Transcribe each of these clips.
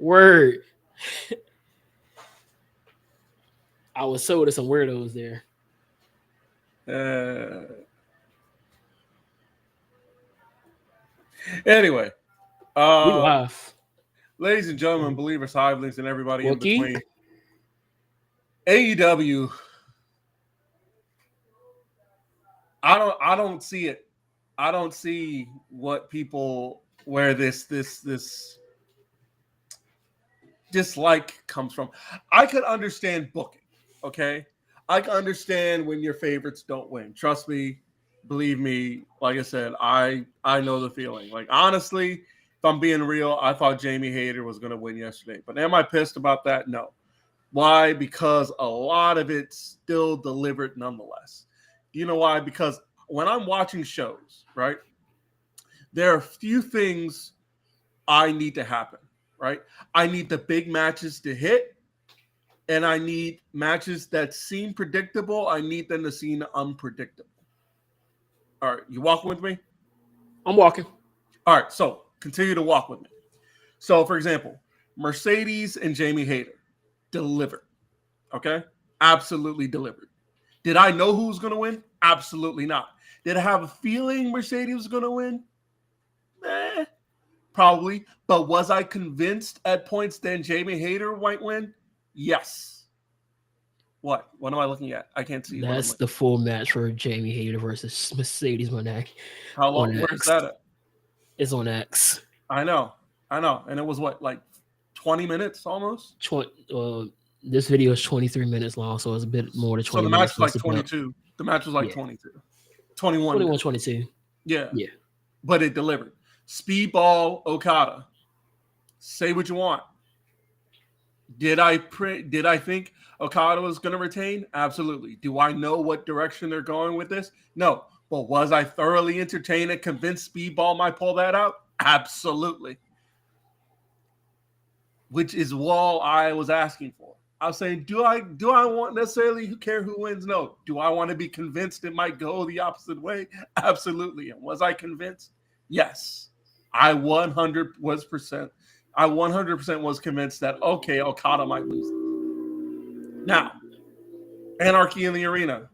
Word. I was sold to some weirdos there. Uh, anyway, We uh, live. ladies and gentlemen, believers, hivelings, and everybody in Wookie. between, AEW. I don't see it. I don't see what people where this dislike comes from. I could understand booking, okay? I can understand when your favorites don't win. Trust me, believe me. Like I said, I know the feeling. Like honestly, if I'm being real, I thought Jamie Hayter was going to win yesterday. But am I pissed about that? No. Why? Because a lot of it still delivered nonetheless. You know why? Because when I'm watching shows, right, there are a few things I need to happen, right? I need the big matches to hit, and I need matches that seem predictable. I need them to seem unpredictable. All right, you walking with me? I'm walking. All right, so continue to walk with me. So, for example, Mercedes and Jamie Hayter delivered. Okay, absolutely delivered. Did I know who was going to win? Absolutely not. Did I have a feeling Mercedes was going to win? Eh, probably. But was I convinced at points that Jamie Hayter might win? Yes. What? What am I looking at? I can't see what I'm That's looking the full match for Jamie Hayter versus Mercedes Moné at. How long? on Where's X. that at? It's on X. I know. I know. And it was what, like 20 minutes almost? This video is 23 minutes long, so it's a bit more than So 20 the match minutes was for us like to build. 22. The match was like Yeah, 22. 21 21, minutes. 22. Yeah. Yeah. But it delivered. Speedball Okada. Say what you want. Did I think Okada was going to retain? Absolutely. Do I know what direction they're going with this? No. But was I thoroughly entertained and convinced Speedball might pull that out? Absolutely. Which is all I was asking for. I was saying, do I want necessarily who care who wins? No. Do I want to be convinced it might go the opposite way? Absolutely. And was I convinced? Yes. I 100% was convinced that okay, Okada might lose it. Now, Anarchy in the Arena.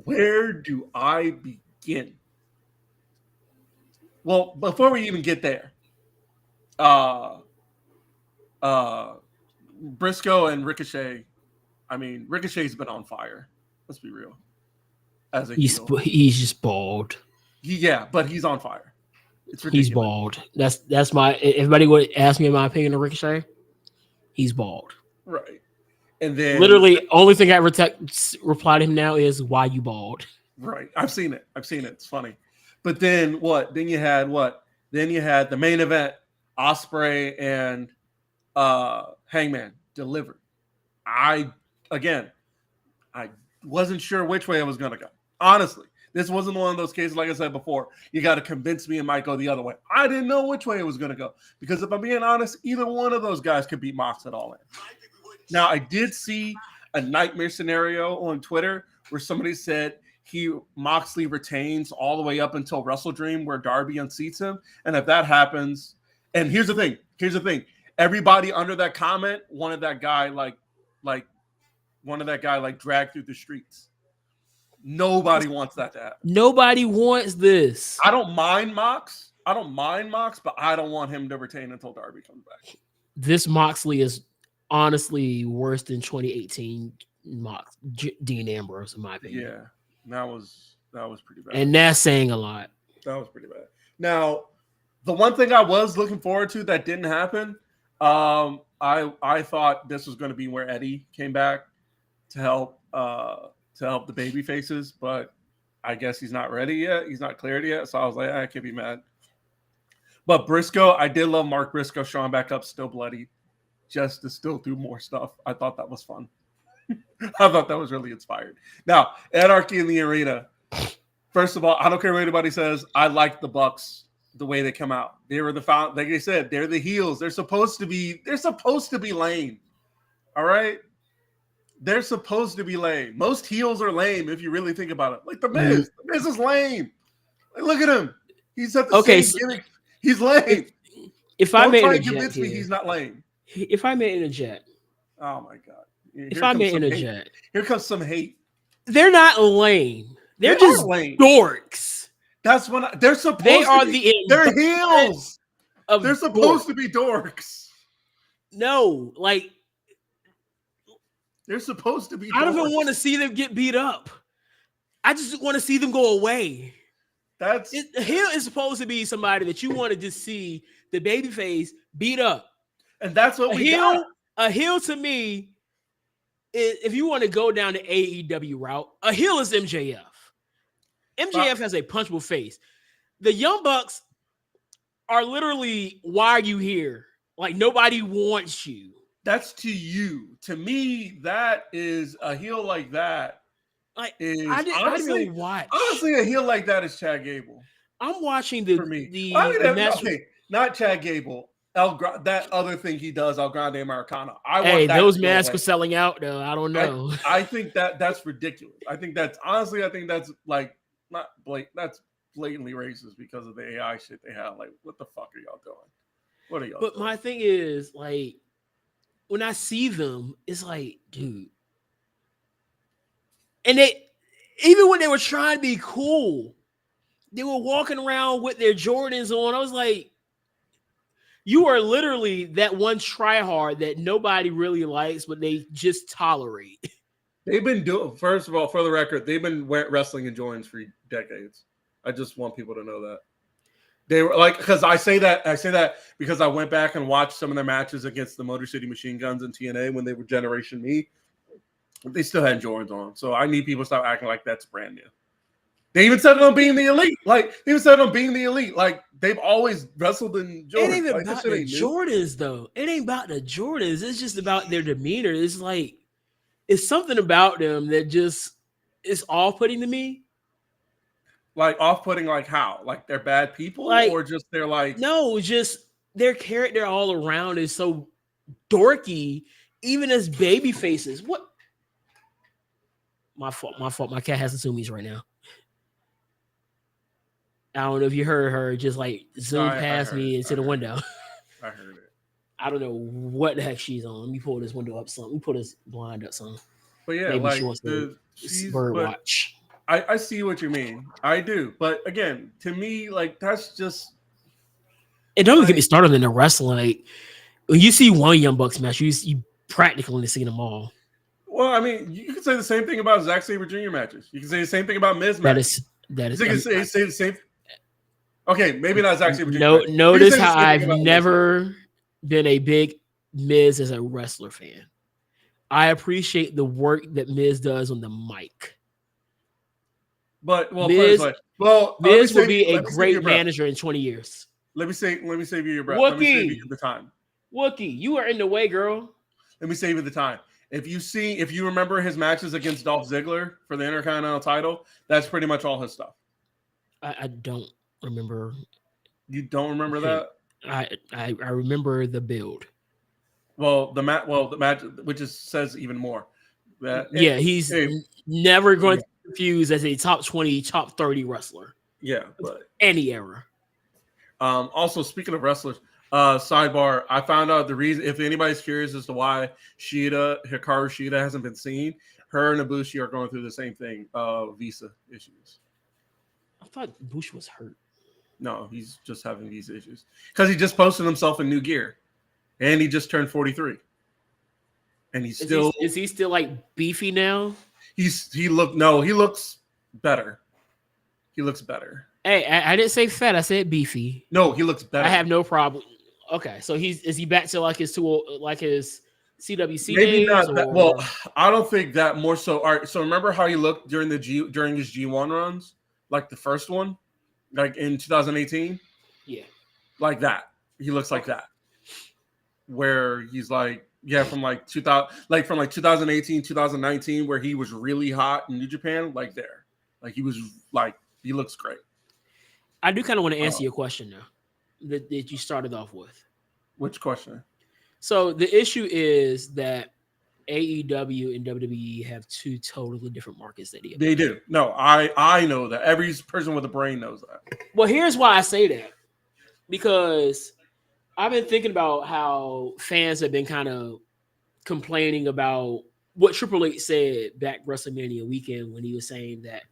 Where do I begin? Well, before we even get there, uh Briscoe and Ricochet. I mean, Ricochet's been on fire. Let's be real. As a heel, He's just bald. but he's on fire. It's He's ridiculous. bald. That's my. Everybody would ask me my opinion of Ricochet. He's bald. Right. And then, Literally, only thing I reply to him now is why you bald. right. I've seen it. It's funny. But then what? Then you had what? Then you had the main event, Ospreay and Hangman delivered. I again, I wasn't sure which way I was going to go. Honestly, this wasn't one of those cases, like I said before, you got to convince me it might go the other way. I didn't know which way it was going to go because if I'm being honest, either one of those guys could beat Mox at all in. Now, I did see a nightmare scenario on Twitter where somebody said Moxley retains all the way up until Wrestle Dream where Darby unseats him. And if that happens, and here's the thing. Everybody under that comment wanted that guy like dragged through the streets. Nobody wants that to happen. Nobody wants this. I don't mind Mox, but I don't want him to retain until Darby comes back. This Moxley is honestly worse than 2018 Dean Ambrose, in my opinion. Yeah, that was pretty bad. And that's saying a lot. That was pretty bad. Now, the one thing I was looking forward to that didn't happen, I thought this was going to be where Eddie came back to help the baby faces, but I guess he's not ready yet. He's not cleared yet. So I was like, I can't be mad. But Briscoe, I did love Mark Briscoe showing back up, still bloody, just to still do more stuff. I thought that was fun. I thought that was really inspired. Now, Anarchy in the Arena. First of all, I don't care what anybody says. I like the Bucks the way they come out. They were like I said, they're the heels. They're supposed to be lame. All right. They're supposed to be lame. Most heels are lame if you really think about it. Like the Miz. The Miz is lame. Like, look at him. He's at the same gimmick. He's lame. If I Don't may try to interject convince me here, he's not lame. if I may interject, Oh my god! if I may interject, Here comes some hate. they're not lame. They They're are just lame. dorks. That's when they're supposed. They are to be. the They're heels. of They're supposed to be dorks. No, like they're supposed to be. I don't dorks. even want to see them get beat up. I just want to see them go away. Heel is supposed to be somebody that you want to just see the babyface beat up, and that's what we got. A heel to me, if you want to go down the AEW route, a heel is MJF. MJF has a punchable face. The Young Bucks are literally, why are you here? Like nobody wants you. That's to you. To me, that is a heel like that. Like I didn't really watch. Honestly, a heel like that is Chad Gable. I'm watching the okay, not Chad Gable. That other thing he does, El Grande Americana. Those masks were selling out though. I don't know. I think that's ridiculous. I think that's like not blatant. That's blatantly racist because of the AI shit they have. Like, what the fuck are y'all doing? What are y'all? But my thing is, like, when I see them, it's like, dude. And even when they were trying to be cool, they were walking around with their Jordans on. I was like, you are literally that one tryhard that nobody really likes, but they just tolerate. They've been doing, first of all, for the record, they've been wrestling in Jordans for decades. I just want people to know that. They were like, because I say that because I went back and watched some of their matches against the Motor City Machine Guns in TNA when they were Generation Me. They still had Jordans on. So I need people to stop acting like that's brand new. They even said it on Being the Elite. Like, they've always wrestled in Jordans. It ain't even about the Jordans, though. It ain't about the Jordans. It's just about their demeanor. It's like, it's something about them that just is off-putting to me. Like, off-putting, like how? Like, they're bad people? Like, or just they're like... No, just their character all around is so dorky, even as baby faces. What? My fault. My cat has the zoomies right now. I don't know if you heard her just like zoom past me into the window. I heard it. I don't know what the heck she's on. Let me pull this window up some. Let me pull this blind up some. But yeah, maybe she wants to bird watch. I see what you mean. I do. But again, to me, like, that's just... It don't even get me started in the wrestling. Like, when you see one Young Bucks match, you practically see them all. Well, I mean, you can say the same thing about Zack Sabre Jr. matches. You can say the same thing about Miz matches. That is. You can say the same. Okay, maybe not Zack Sabre Jr. Notice how I've never been a big Miz as a wrestler fan. I appreciate the work that Miz does on the mic. But Miz will be a great manager in 20 years. Let me save you your breath. Wookie. Let me save you the time. Wookie, you are in the way, girl. Let me save you the time. If you remember his matches against Dolph Ziggler for the Intercontinental title, that's pretty much all his stuff. I don't remember. You don't remember that? I remember the build. Well, the match, which says even more. He's never going to confuse as a top 20, top 30 wrestler. Yeah, but any era. Also, speaking of wrestlers, sidebar, I found out the reason, if anybody's curious as to why Hikaru Shida hasn't been seen, her and Ibushi are going through the same thing, visa issues. I thought Ibushi was hurt. No, he's just having visa issues because he just posted himself in new gear, and he just turned 43, and he's still. Is he still like beefy now? He looks better. He looks better. Hey, I didn't say fat. I said beefy. No, he looks better. I have no problem. Okay, so is he back to like his CWC? Maybe days, not. Well, I don't think that. More so. All right. So remember how he looked during his G1 runs, like the first one, like in 2018. Yeah, like that. He looks like that. Where he's like, from 2018, 2019, where he was really hot in New Japan, like there, like he was like he looks great. I do kind of want to answer your question now that you started off with. Which question? So the issue is that AEW and WWE have two totally different markets that they do. No, I know that. Every person with a brain knows that. Well, here's why I say that. Because I've been thinking about how fans have been kind of complaining about what Triple H said back WrestleMania weekend when he was saying that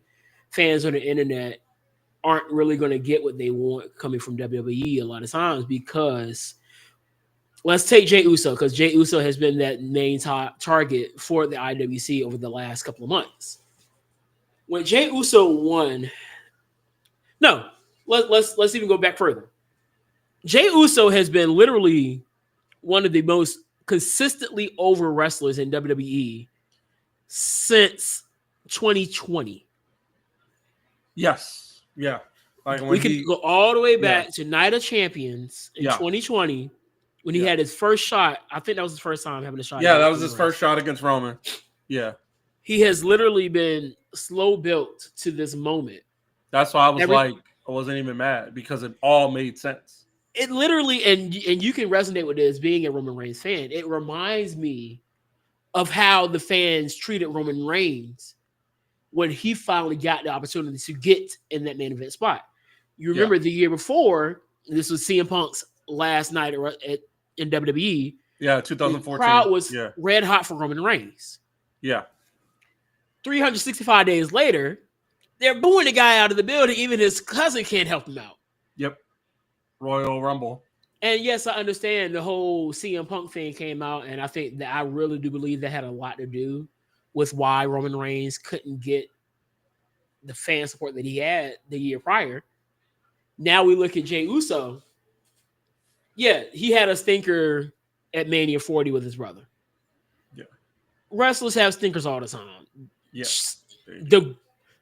fans on the internet aren't really going to get what they want coming from WWE a lot of times because let's take Jey Uso because Jey Uso has been that main target for the IWC over the last couple of months. When Jey Uso won, let's even go back further. Jey Uso has been literally one of the most consistently over wrestlers in WWE since 2020 Yes. Yeah. Like we can go all the way back to Night of Champions in 2020 when he had his first shot. I think that was his first time having a shot. Yeah, that was his first shot against Roman. Yeah. He has literally been slow built to this moment. That's why I was I wasn't even mad because it all made sense. It literally, and you can resonate with this being a Roman Reigns fan. It reminds me of how the fans treated Roman Reigns when he finally got the opportunity to get in that main event spot. You remember the year before, this was CM Punk's last night in WWE. Yeah, 2014. The crowd was red hot for Roman Reigns. Yeah. 365 days later, they're booing the guy out of the building. Even his cousin can't help him out. Yep. Royal Rumble. And yes, I understand the whole CM Punk thing came out, and I think that I really do believe that had a lot to do with why Roman Reigns couldn't get the fan support that he had the year prior. Now we look at Jey Uso. Yeah, he had a stinker at Mania 40 with his brother. Yeah. Wrestlers have stinkers all the time. Yeah.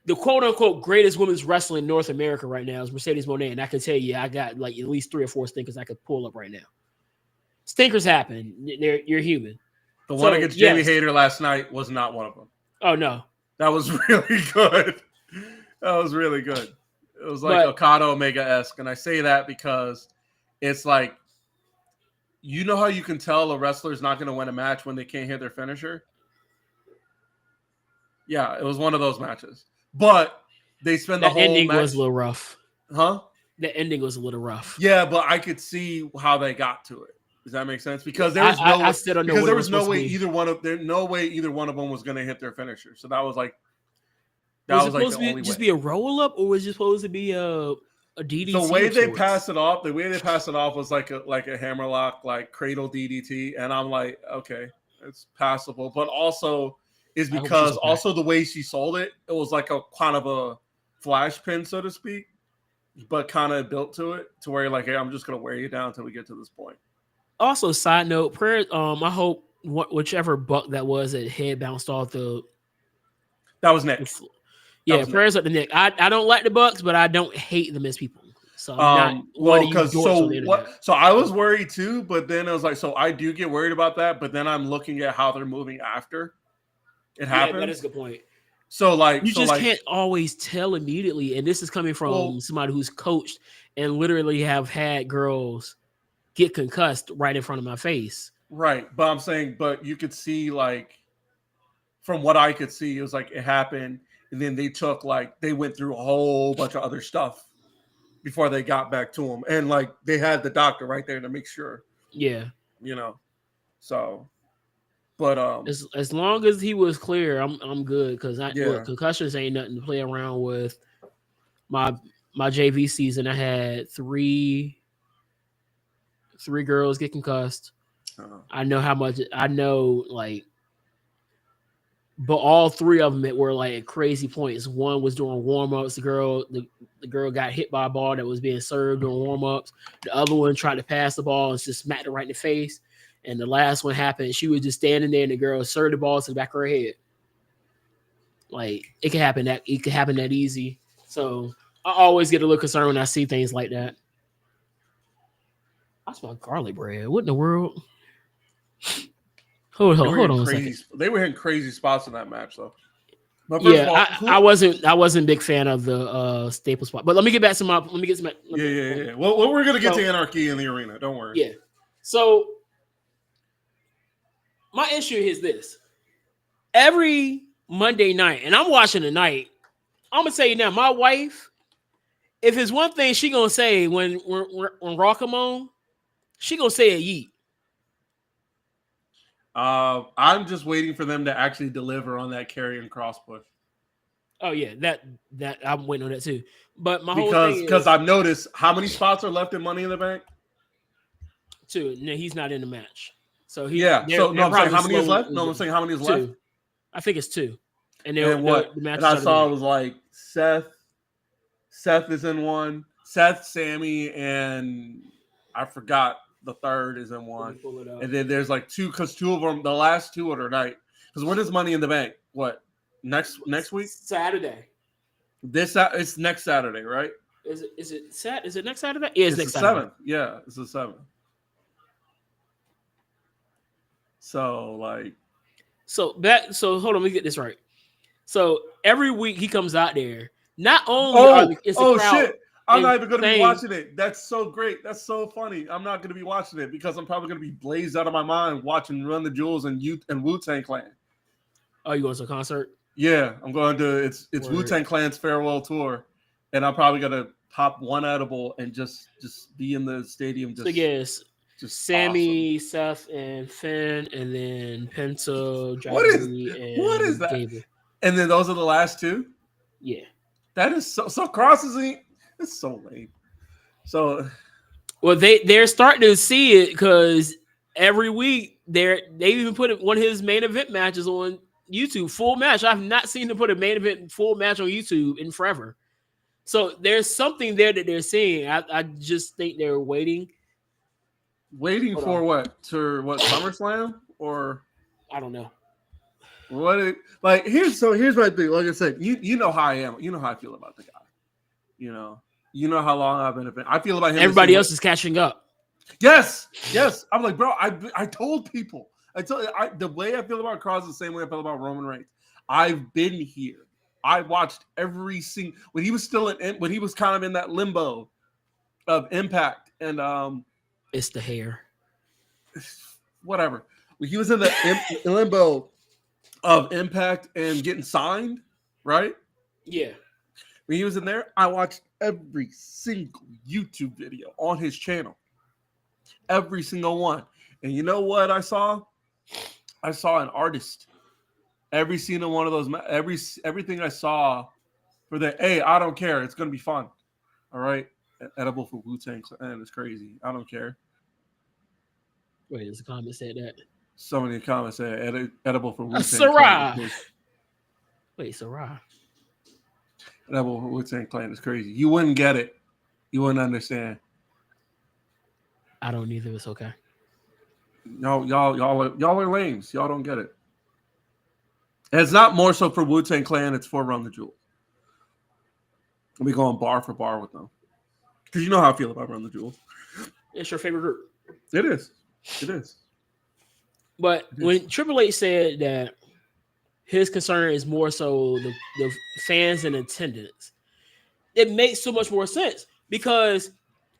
The quote-unquote greatest women's wrestler in North America right now is Mercedes Moné, and I can tell you I got like at least 3 or 4 stinkers I could pull up right now. Stinkers happen. You're human. The one against Jamie Hayter last night was not one of them. Oh, no. That was really good. That was really good. It was like Okada Omega-esque, and I say that because it's like, you know how you can tell a wrestler's not going to win a match when they can't hit their finisher? Yeah, it was one of those matches. But they spend the whole ending match. Was a little rough. Huh? The ending was a little rough. Yeah, but I could see how they got to it. Does that make sense? Because there was no way either one of them was going to hit their finisher. So that was like the only way. Just be a roll up, or was it supposed to be a DDT? The way they pass it off, was like a hammerlock, like cradle DDT, and I'm like, okay, it's passable. But also is because also the way she sold it, it was like a kind of a flash pin, so to speak, but kind of built to it to where you're like, hey, I'm just gonna wear you down until we get to this point. Also, side note, prayer. I hope whichever buck that was that head bounced off the. That was Nick. Prayers up to Nick. I don't like the Bucks, but I don't hate them as people. So so I was worried too, but then I was like, so I do get worried about that, but then I'm looking at how they're moving after it happened. That is a good point. So like you can't always tell immediately, and this is coming from somebody who's coached and literally have had girls get concussed right in front of my face. Right, but I'm saying, but you could see like from what I could see, it was like it happened, and then they went through a whole bunch of other stuff before they got back to him, and like they had the doctor right there to make sure. Yeah, so. But as long as he was clear, I'm good because concussions ain't nothing to play around with. My JV season, I had three girls get concussed. I know how much but all 3 of them were like at crazy points. One was during warm-ups. The girl got hit by a ball that was being served during warm-ups. The other one tried to pass the ball and just smacked her right in the face. And the last one happened. She was just standing there, and the girl served the ball to the back of her head. Like it can happen that easy. So I always get a little concerned when I see things like that. I smell garlic bread. What in the world? Hold on a second. They were hitting crazy spots in that match, though. But I wasn't a big fan of the staple spot. But let me get back to my. Yeah. Well, we're gonna get to Anarchy in the arena. Don't worry. Yeah. So my issue is this: every Monday night, and I'm watching tonight. I'm gonna tell you now, my wife, if it's one thing she gonna say when Raw come on, She gonna say a yeet. I'm just waiting for them to actually deliver on that carrying cross push. Oh yeah, that I'm waiting on that too. But my whole thing Because is I've noticed how many spots are left in Money in the Bank. too. No, he's not in the match, so he. Yeah. They're, So no, they're I'm saying probably how many is slow- left? No, I'm saying how many is left. Two. I think it's two. And And what? the matches And I are saw it together. was like Seth. Seth is in one. Seth, Sammy, and I forgot the third is in Let me one. pull it up. And then there's like two, because two of them, the last two are tonight. Because when is Money in the Bank? What? Next week? Saturday. It's next Saturday, right? Is it next Saturday? Yeah, it's It's next the Saturday. 7th. Yeah, it's the 7th. So like, So hold on, let me get this right. So every week he comes out there. Not only is the crowd shit! I'm not even going to be insane- watching it. That's so great. That's so funny. I'm not going to be watching it because I'm probably going to be blazed out of my mind watching Run the Jewels and Wu-Tang Clan. Oh, you going to a concert? Yeah, I'm going to. It's Word. Wu-Tang Clan's farewell tour, and I'm probably gonna pop one edible and just be in the stadium. So yes, just Sammy, Seth, and Finn, and then Penta, What is- and what is that? Gable. awesome. And then those are the last two. Yeah. That is so crosses. It's so lame. So Well, they're starting to see it because every week they even put one of his main event matches on YouTube, full match. I've not seen them put a main event full match on YouTube in forever. So there's something there that they're seeing. I just think they're waiting. Waiting Hold for on. what? To what? SummerSlam or I don't know. what? Here's my thing. Like I said, you know how I am. You know how I feel about the guy. You know how long I've been a fan. I feel about him. Everybody else is catching up. Yes. I'm like, bro. I told people. The way I feel about Cross is the same way I feel about Roman Reigns. I've been here. I watched every single when he was still when he was kind of in that limbo of Impact and It's the hair. whatever. When he was in the limbo of Impact and getting signed, right? Yeah. When he was in there, I watched every single YouTube video on his channel. Every single one. And you know what I saw? I saw an artist. Every single one of those, everything I saw for the, hey, I don't care. It's going to be fun. All right? Edible for Wu-Tang Clan is crazy. I don't care. Wait, there's a comment said that. So many comments said edible for Wu-Tang Sarah. Clan. Wait, Sarah. Edible for Wu-Tang Clan is crazy. You wouldn't get it. You wouldn't understand. I don't either. It's okay. Y'all are lames. Y'all don't get it. And it's not more so for Wu-Tang Clan. It's for Run the Jewels. We going bar for bar with them. Because you know how I feel about Run the Jewels. It's your favorite group. It is. It is. But when Triple H said that his concern is more so the fans in attendance, it makes so much more sense because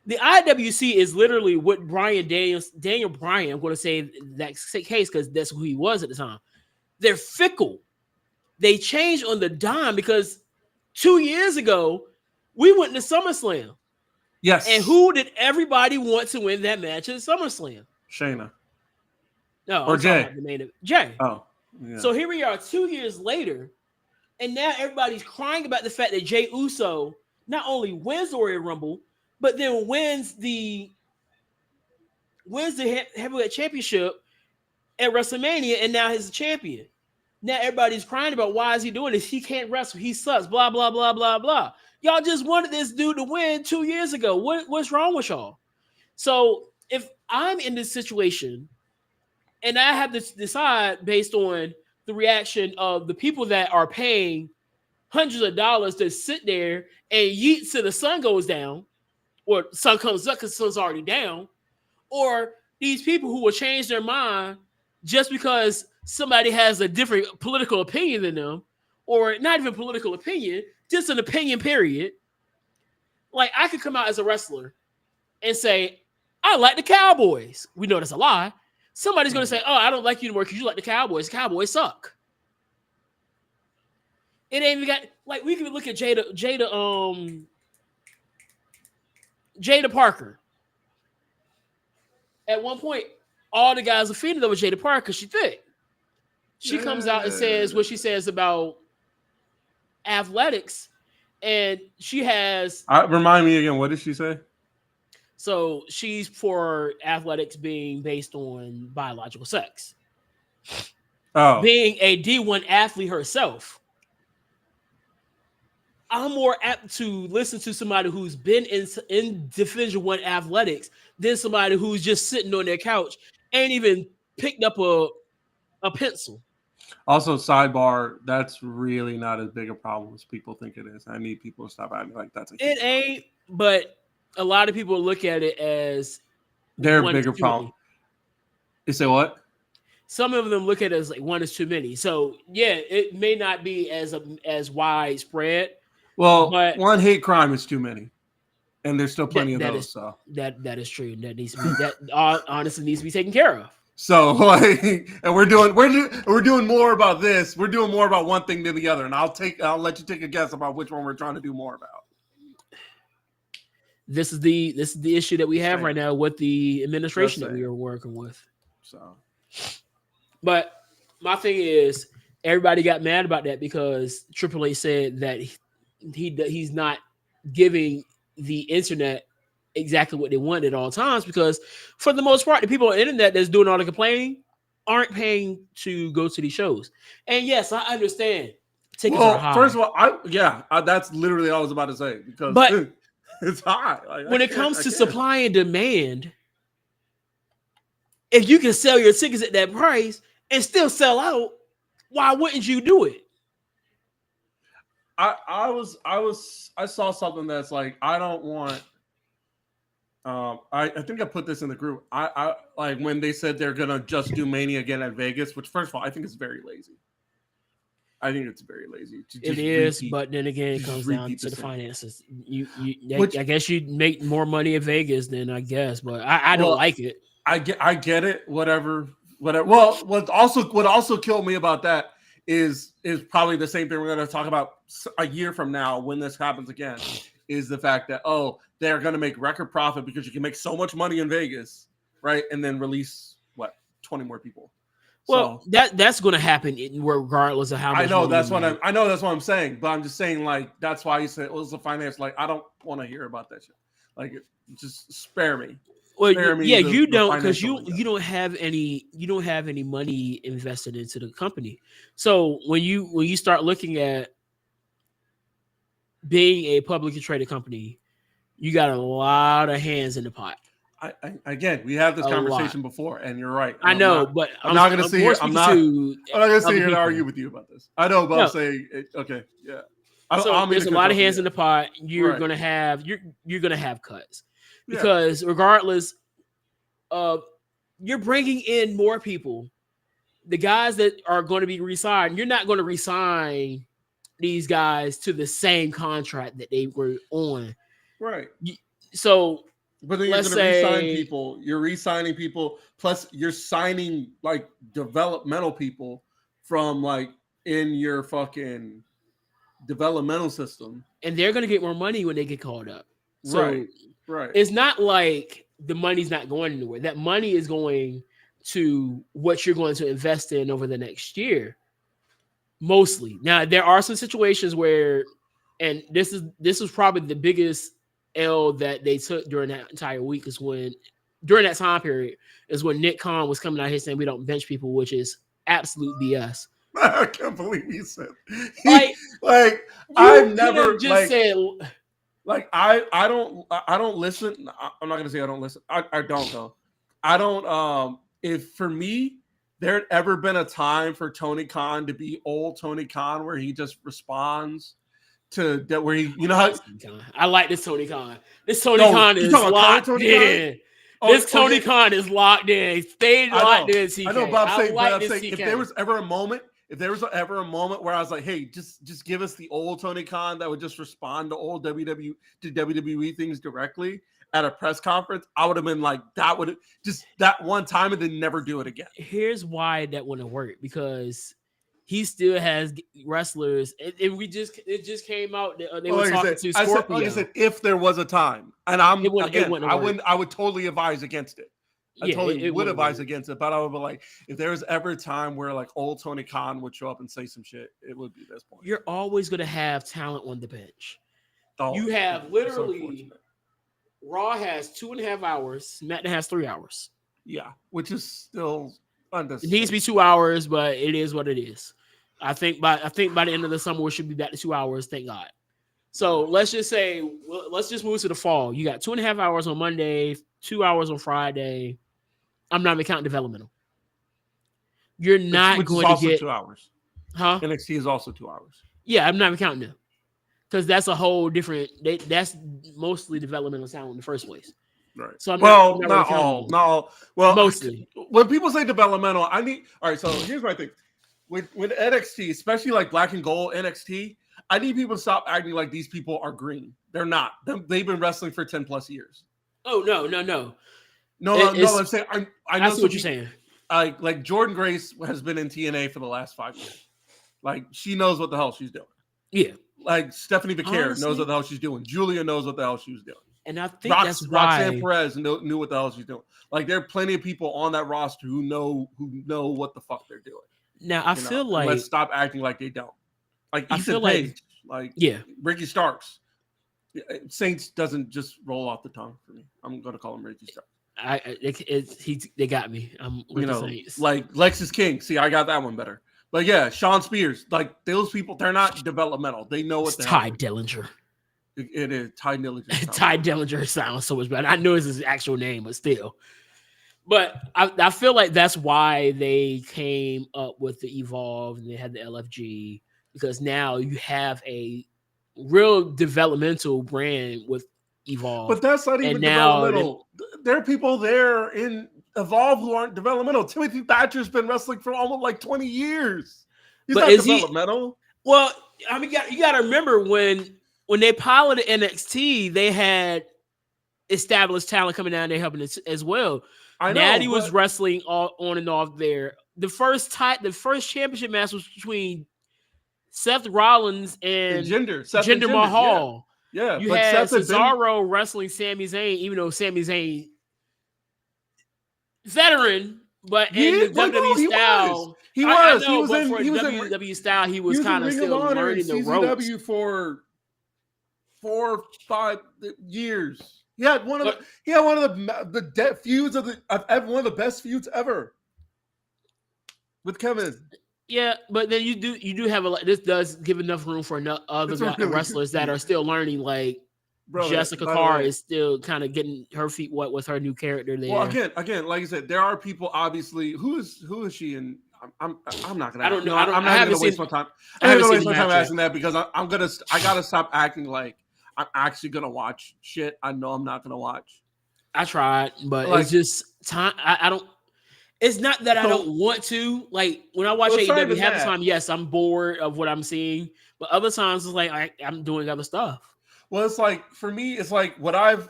the IWC is literally what Daniel Bryan, I'm going to say that case because that's who he was at the time. They're fickle. They change on the dime because 2 years ago, we went to SummerSlam. Yes. And who did everybody want to win that match at SummerSlam? Shayna. No, or Jay. Jay. Oh. Yeah. So here we are 2 years later, and now everybody's crying about the fact that Jey Uso not only wins the Royal Rumble, but then wins the heavyweight championship at WrestleMania, and now he's a champion. Now everybody's crying about why is he doing this? He can't wrestle. He sucks. Blah blah blah blah blah. Y'all just wanted this dude to win 2 years ago. What's wrong with y'all? So if I'm in this situation, and I have to decide based on the reaction of the people that are paying hundreds of dollars to sit there and yeet till the sun goes down, or sun comes up because the sun's already down, or these people who will change their mind just because somebody has a different political opinion than them, or not even political opinion, just an opinion, period. Like, I could come out as a wrestler and say, I like the Cowboys. We know that's a lie. Somebody's going to say, oh, I don't like you anymore because you like the Cowboys. The Cowboys suck. It ain't even got, like, we can look at Jada Parker. at one point, all the guys are feeding over Jada Parker because she's thick. She comes out and says what she says about athletics, and she has. Remind me again. What did she say? So she's for athletics being based on biological sex. Oh, being a D1 athlete herself, I'm more apt to listen to somebody who's been in Division I athletics than somebody who's just sitting on their couch and even picked up a pencil. Also, sidebar, that's really not as big a problem as people think it is. I need people to stop acting like that's a It ain't, but a lot of people look at it as they're a bigger problem. You say what? Some of them look at it as like one is too many. So yeah, it may not be as widespread. Well, but one hate crime is too many, and there's still plenty of those. So that is true. That needs to be that honestly needs to be taken care of. So like, and we're doing more about this. We're doing more about one thing than the other, and I'll let you take a guess about which one we're trying to do more about. This is the issue that we have right now with the administration that we are working with. So, but my thing is, everybody got mad about that because Triple H said that he's not giving the internet exactly what they want at all times, because for the most part, the people on the internet that's doing all the complaining aren't paying to go to these shows. And yes, I understand. Tickets are high. First of all, that's literally all I was about to say, because but it's high. Like, when it comes to supply and demand, if you can sell your tickets at that price and still sell out, why wouldn't you do it? I saw something that's like, I don't want. I think I put this in the group. I like when they said they're gonna just do Mania again at Vegas, which first of all, I think it's very lazy. I think it's very lazy. It is, but then again, it comes down to the finances. I guess you'd make more money in Vegas than I guess, but I don't like it. I get it. Whatever. Well, what also killed me about that is probably the same thing we're going to talk about a year from now when this happens again, is the fact that, they're going to make record profit because you can make so much money in Vegas, right? And then release 20 more people. Well, so, that's going to happen regardless of how much. I know that's what I'm saying, but I'm just saying, like, that's why you said it was the finance. Like, I don't want to hear about that shit. Like, just spare me. Well, you don't, because you don't have any money invested into the company. So when you start looking at being a publicly traded company, you got a lot of hands in the pot. Again, we had this conversation before, and you're right. I know, but I'm not going to sit here. I'm not going to sit here and argue with you about this. I know, but I'm saying, okay, yeah. There's a lot of hands in the pot. You're going to have you're going to have cuts, because regardless of, you're bringing in more people. The guys that are going to be re-signed, you're not going to re-sign these guys to the same contract that they were on. Right. So, but then you're going to re-sign people. You're re-signing people. Plus, you're signing like developmental people from like in your fucking developmental system, and they're going to get more money when they get called up. So, right. It's not like the money's not going anywhere. That money is going to what you're going to invest in over the next year, mostly. Now, there are some situations where, and this is probably the biggest L that they took during that entire week, is when during that time period is when Nick Khan was coming out here saying we don't bench people, which is absolute BS. I can't believe he said I've never just said like I don't listen. I'm not gonna say I don't listen. I don't though. I don't. If for me, there had ever been a time for Tony Khan to be old Tony Khan where he just responds to that, where he, you know how I like this Tony Khan. This Tony Khan is locked in. This Tony Khan is locked in. He stayed locked in. TK. I know, but I'm saying if there was ever a moment where I was like, hey, just give us the old Tony Khan that would just respond to old WWE things directly at a press conference, I would have been like, that would just that one time and then never do it again. Here's why that wouldn't work, because he still has wrestlers, and it just came out that they were talking to Scorpio. I said, if there was a time, and I would totally advise against it. I totally would advise against it, but I would be like, if there was ever a time where like old Tony Khan would show up and say some shit, it would be this point. You're always going to have talent on the bench. Oh, you have literally Raw has 2.5 hours. SmackDown has 3 hours. Yeah, which is still it needs to be 2 hours, but it is what it is. I think by the end of the summer, we should be back to 2 hours. Thank God. So let's just move to the fall. You got 2.5 hours on Monday, 2 hours on Friday. I'm not even counting developmental. You're not going to get 2 hours. Huh? NXT is also 2 hours. Yeah, I'm not even counting them because that's a whole different. That's mostly developmental talent in the first place. Right. So not all. Well, mostly. When people say developmental, all right. So here's my thing with NXT, especially like Black and Gold NXT. I need people to stop acting like these people are green. They're not. They've been wrestling for 10 plus years. Oh no. I'm saying I know what you're saying. Like Jordan Grace has been in TNA for the last 5 years. Like she knows what the hell she's doing. Yeah. Like Stephanie Becerra knows what the hell she's doing. Julia knows what the hell she was doing. And I think that's why Roxanne Perez knew what the hell she's doing. Like there are plenty of people on that roster who know what the fuck they're doing. Now I feel like let's stop acting like they don't. Like I feel Page, yeah, Ricky Starks. Saints doesn't just roll off the tongue for me. I'm gonna call him Ricky Starks. They got me. I'm with the Saints. Like Lexus King. See, I got that one better. But yeah, Sean Spears. Like those people, they're not developmental. They know what they're Ty Dillinger. It is Ty Dillinger. Ty Dillinger sounds so much better. I know it's his actual name, but still. But I feel like that's why they came up with the Evolve and they had the LFG, because now you have a real developmental brand with Evolve. But that's not even developmental. There are people there in Evolve who aren't developmental. Timothy Thatcher's been wrestling for almost like 20 years. He's not developmental. Well, I mean, you got to remember when they piloted NXT, they had established talent coming down there helping as well. Natty was wrestling on and off there. The first championship match was between Seth Rollins and Jinder Mahal. Yeah, you had Cesaro wrestling Sami Zayn, even though Sami Zayn veteran, but in the WWE style, he was in WWE style. He was kind of still learning the ropes. For 4 or 5 years. He had one of the feuds one of the best feuds ever with Kevin. Yeah, but then you do have this does give enough room for other wrestlers that are still learning. Like Jessica Carr is still kind of getting her feet wet with her new character there. Well, again, like I said, there are people obviously who is she in. I'm not gonna. I don't know. I'm not gonna waste my time. I'm not gonna waste my time asking that because I gotta stop acting like I'm actually gonna watch shit I know I'm not gonna watch. I tried, but it's just time. I don't. It's not that I don't want to. Like when I watch AEW, half the time, yes, I'm bored of what I'm seeing, but other times it's like I'm doing other stuff. Well, it's like for me, it's like what I've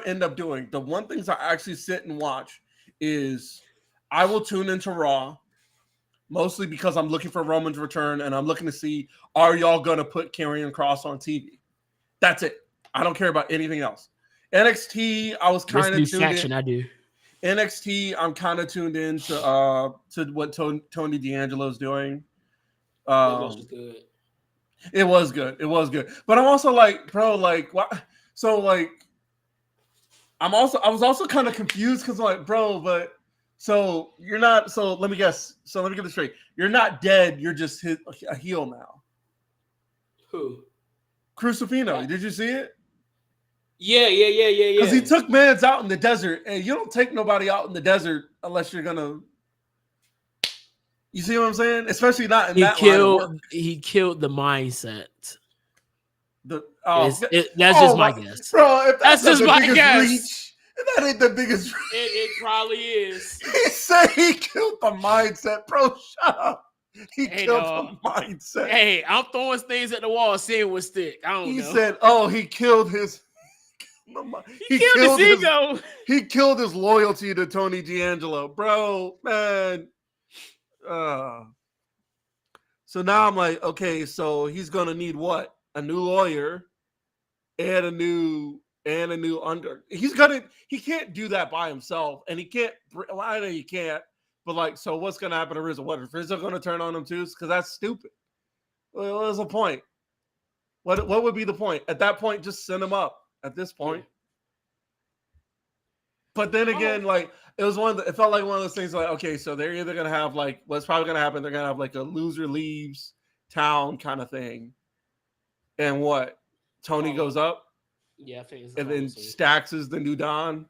ended up doing. The one things I actually sit and watch is I will tune into Raw, mostly because I'm looking for Roman's return and I'm looking to see, are y'all gonna put Karrion Kross on TV? That's it. I don't care about anything else. NXT, I was kind of tuned in. I do. NXT, I'm kind of tuned in to what Tony D'Angelo's doing. It was good. But I'm also like, bro, like what? So like, I was also kind of confused because I'm like, bro, but so you're not. So let me guess. So let me get this straight. You're not dead. You're just a heel now. Who? Crucifino. Yeah. Did you see it? Yeah. Because he took mans out in the desert, and you don't take nobody out in the desert unless you're gonna. You see what I'm saying? Especially not in that line of work. He killed the mindset. That's just my guess, bro. If that's just my guess. Reach, that ain't the biggest. It probably is. He said he killed the mindset, bro. Shut up. He killed the mindset. Hey, I'm throwing things at the wall, seeing what stick. I don't know. He said, "Oh, he killed his." He killed his ego. He killed his loyalty to Tony D'Angelo, bro. Man. So now I'm like, okay, so he's gonna need what? A new lawyer and a new and a new under. He can't do that by himself, and he can't. Well, I know he can't, but like, so what's gonna happen to Rizzo? What is Rizzo gonna turn on him too? Because that's stupid. Well, what's the point? What would be the point? At that point, just send him up. At this point. Yeah. But then again, like it felt like one of those things. Like, okay, so they're either gonna have like what's probably gonna happen. They're gonna have like a loser leaves town kind of thing, and what Tony goes up. Yeah, I think it's and then Stacks is the new Don.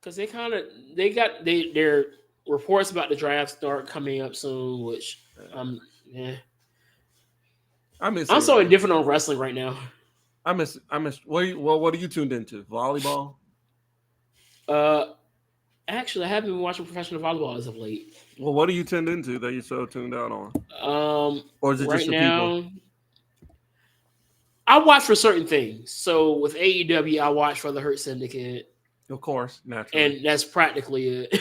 Because they got their reports about the draft start coming up soon, which yeah. I'm so indifferent on wrestling right now. I miss what are you tuned into? Volleyball? Actually I haven't been watching professional volleyball as of late. Well, what are you tuned into that you're so tuned out on? Or is it right just the now, people? I watch for certain things. So with AEW, I watch for the Hurt Syndicate. Of course, naturally. And that's practically it.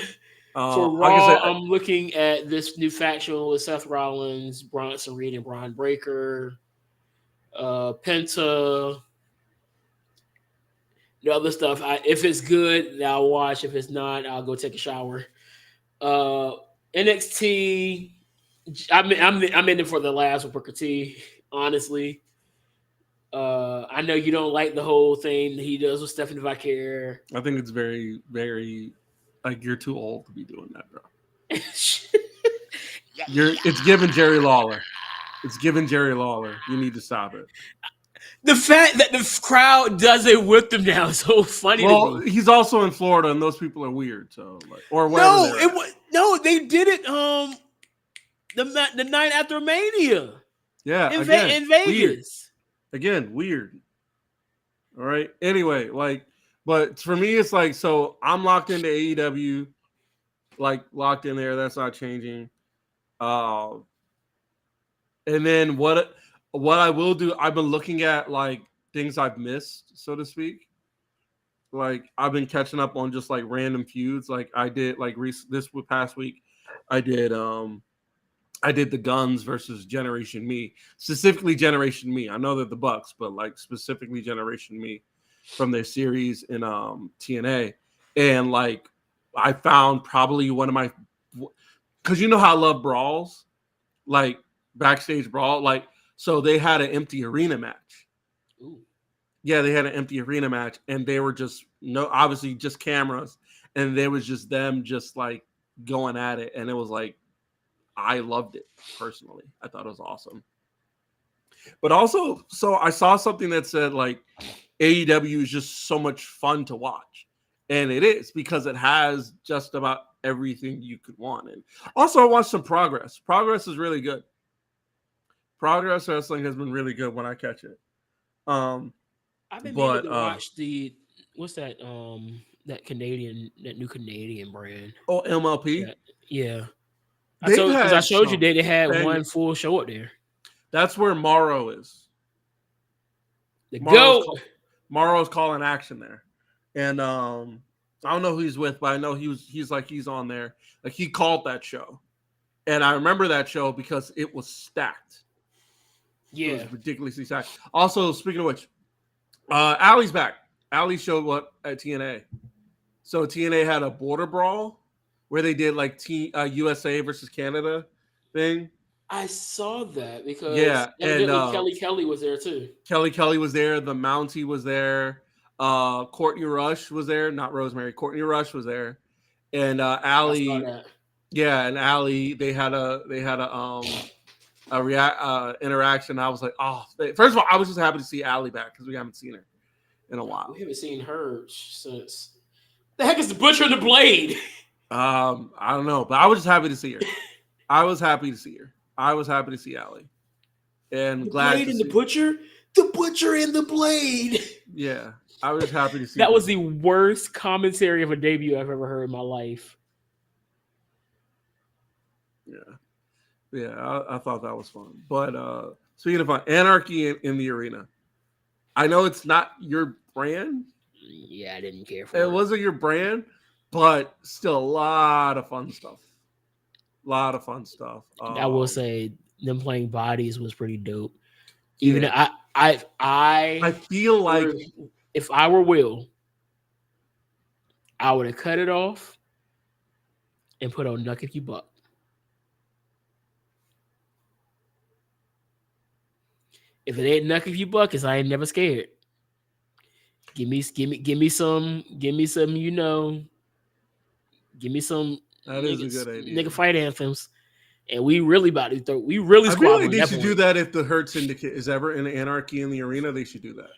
For Raw, I'm looking at this new faction with Seth Rollins, Bronson Reed, and Braun Breaker. Penta. The other stuff, if it's good, then I'll watch. If it's not, I'll go take a shower. NXT, I'm in it for the last with Booker T, honestly. I know you don't like the whole thing that he does with Stephanie Vaquer. I think it's very, very like you're too old to be doing that, bro. It's giving Jerry Lawler. It's giving Jerry Lawler. You need to stop it. The fact that the crowd does it with them now is so funny. Well, to me. He's also in Florida, and those people are weird. So, like, or no, they did it. The night after Mania. Yeah, in Vegas. Weird. Again, weird. All right. Anyway, like, but for me, it's like, so I'm locked into AEW, like locked in there. That's not changing. And then what I will do, I've been looking at like things I've missed, so to speak. Like I've been catching up on just like random feuds. Like I did like this past week, I did the Guns versus Generation Me, specifically Generation Me. I know they're the Bucks, but like specifically Generation Me from their series in TNA. And like I found probably one of my, because you know how I love brawls, like backstage brawl. Like, so they had an empty arena match. Ooh. Yeah, they had an empty arena match, and they were just obviously just cameras, and there was just them just like going at it, and it was like, I loved it personally. I thought it was awesome. But also, so I saw something that said like AEW is just so much fun to watch. And it is, because it has just about everything you could want. And also I watched some Progress. Progress is really good. Progress Wrestling has been really good when I catch it. I've been meaning to watch what's that that new Canadian brand. Oh, MLP? Yeah. I showed you they had one full show up there. That's where Morrow is. Morrow's calling action there. And I don't know who he's with, but I know he's on there. Like he called that show. And I remember that show because it was stacked. Yeah. It was ridiculously stacked. Also, speaking of which, Allie's back. Allie showed up at TNA. So TNA had a border brawl where they did like USA versus Canada thing. I saw that because and Kelly was there too. Kelly was there. The Mountie was there. Courtney Rush was there. Not Rosemary. Courtney Rush was there. And Allie. Yeah, and Allie. They had a interaction. I was like, oh. First of all, I was just happy to see Allie back because we haven't seen her in a while. We haven't seen her since. The heck is the Butcher and the Blade? I don't know, but I was just happy to see her. I was happy to see Allie, and glad Blade and the Butcher, the Butcher and the Blade. Yeah, I was happy to see. That was the worst commentary of a debut I've ever heard in my life. Yeah, I thought that was fun. But speaking of fun, Anarchy in the Arena. I know it's not your brand. Yeah, I didn't care for it. It wasn't your brand. But still a lot of fun stuff. I will say them playing Bodies was pretty dope. Even I feel like if I were Will, I would have cut it off and put on Nuck If You Buck. If it ain't Nuck If You Buck, it's I ain't never scared. Give me some, you know, give me some That is a good idea. nigga fight anthems. And we really about to throw, we really I squabbling. feel like they should do that if the Hurt Syndicate is ever in Anarchy in the Arena. They should do that.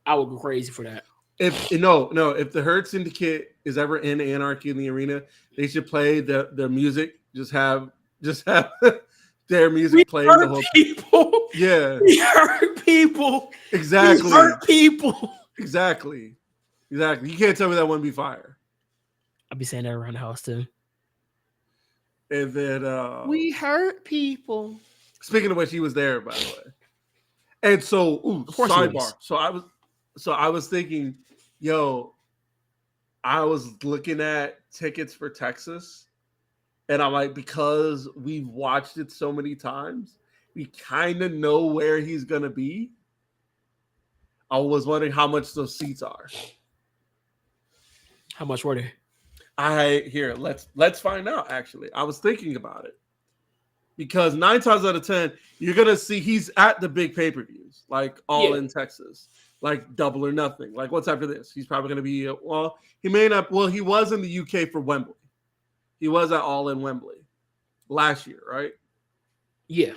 I would go crazy for that. If the Hurt Syndicate is ever in Anarchy in the Arena, they should play the music. Just have their music playing the whole people. Yeah, we hurt people. Exactly. We hurt people. Exactly. You can't tell me that wouldn't be fire. I'll be saying that around the house too. And then we hurt people. Speaking of which, he was there, by the way. And so, sidebar. So I was thinking, I was looking at tickets for Texas, and I'm like, because we've watched it so many times, we kind of know where he's gonna be. I was wondering how much those seats are. How much were they? Let's find out. Actually, I was thinking about it because 9 times out of 10, you're gonna see he's at the big pay-per-views, like All in Texas, like Double or Nothing. Like what's after this? He's probably gonna be he may not. Well, he was in the UK for Wembley. He was at All in Wembley last year, right? Yeah.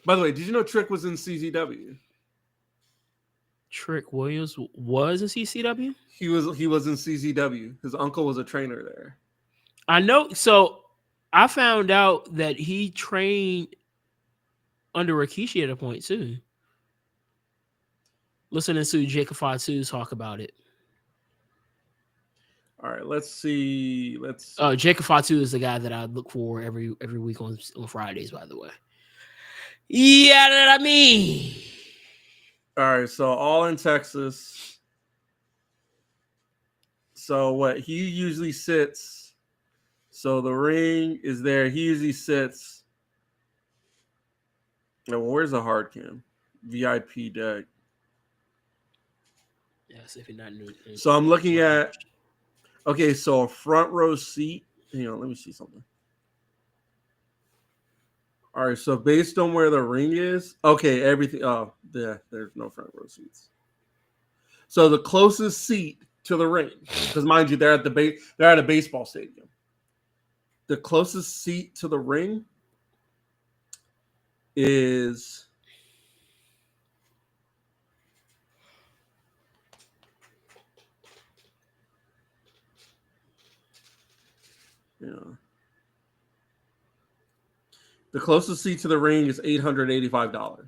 By the way, did you know Trick was in CZW? Trick Williams was in CCW? He was in CZW. His uncle was a trainer there. I know. So I found out that he trained under Rikishi at a point too. Listening to Jacob Fatu talk about it. All right, let's see. Jacob Fatu is the guy that I look for every week on Fridays, by the way. Yeah, that I mean. All right, so All in Texas. So what he usually sits. So the ring is there. He usually sits. Now, where's the hard cam? VIP deck. Yes, if you're not new. So I'm looking at. Okay, so a front row seat. Hang on, let me see something. All right, so based on where the ring is, okay, everything. Oh, there's no front row seats. So the closest seat to the ring, because mind you, they're at a baseball stadium. The closest seat to the ring is. Yeah. The closest seat to the ring is $885.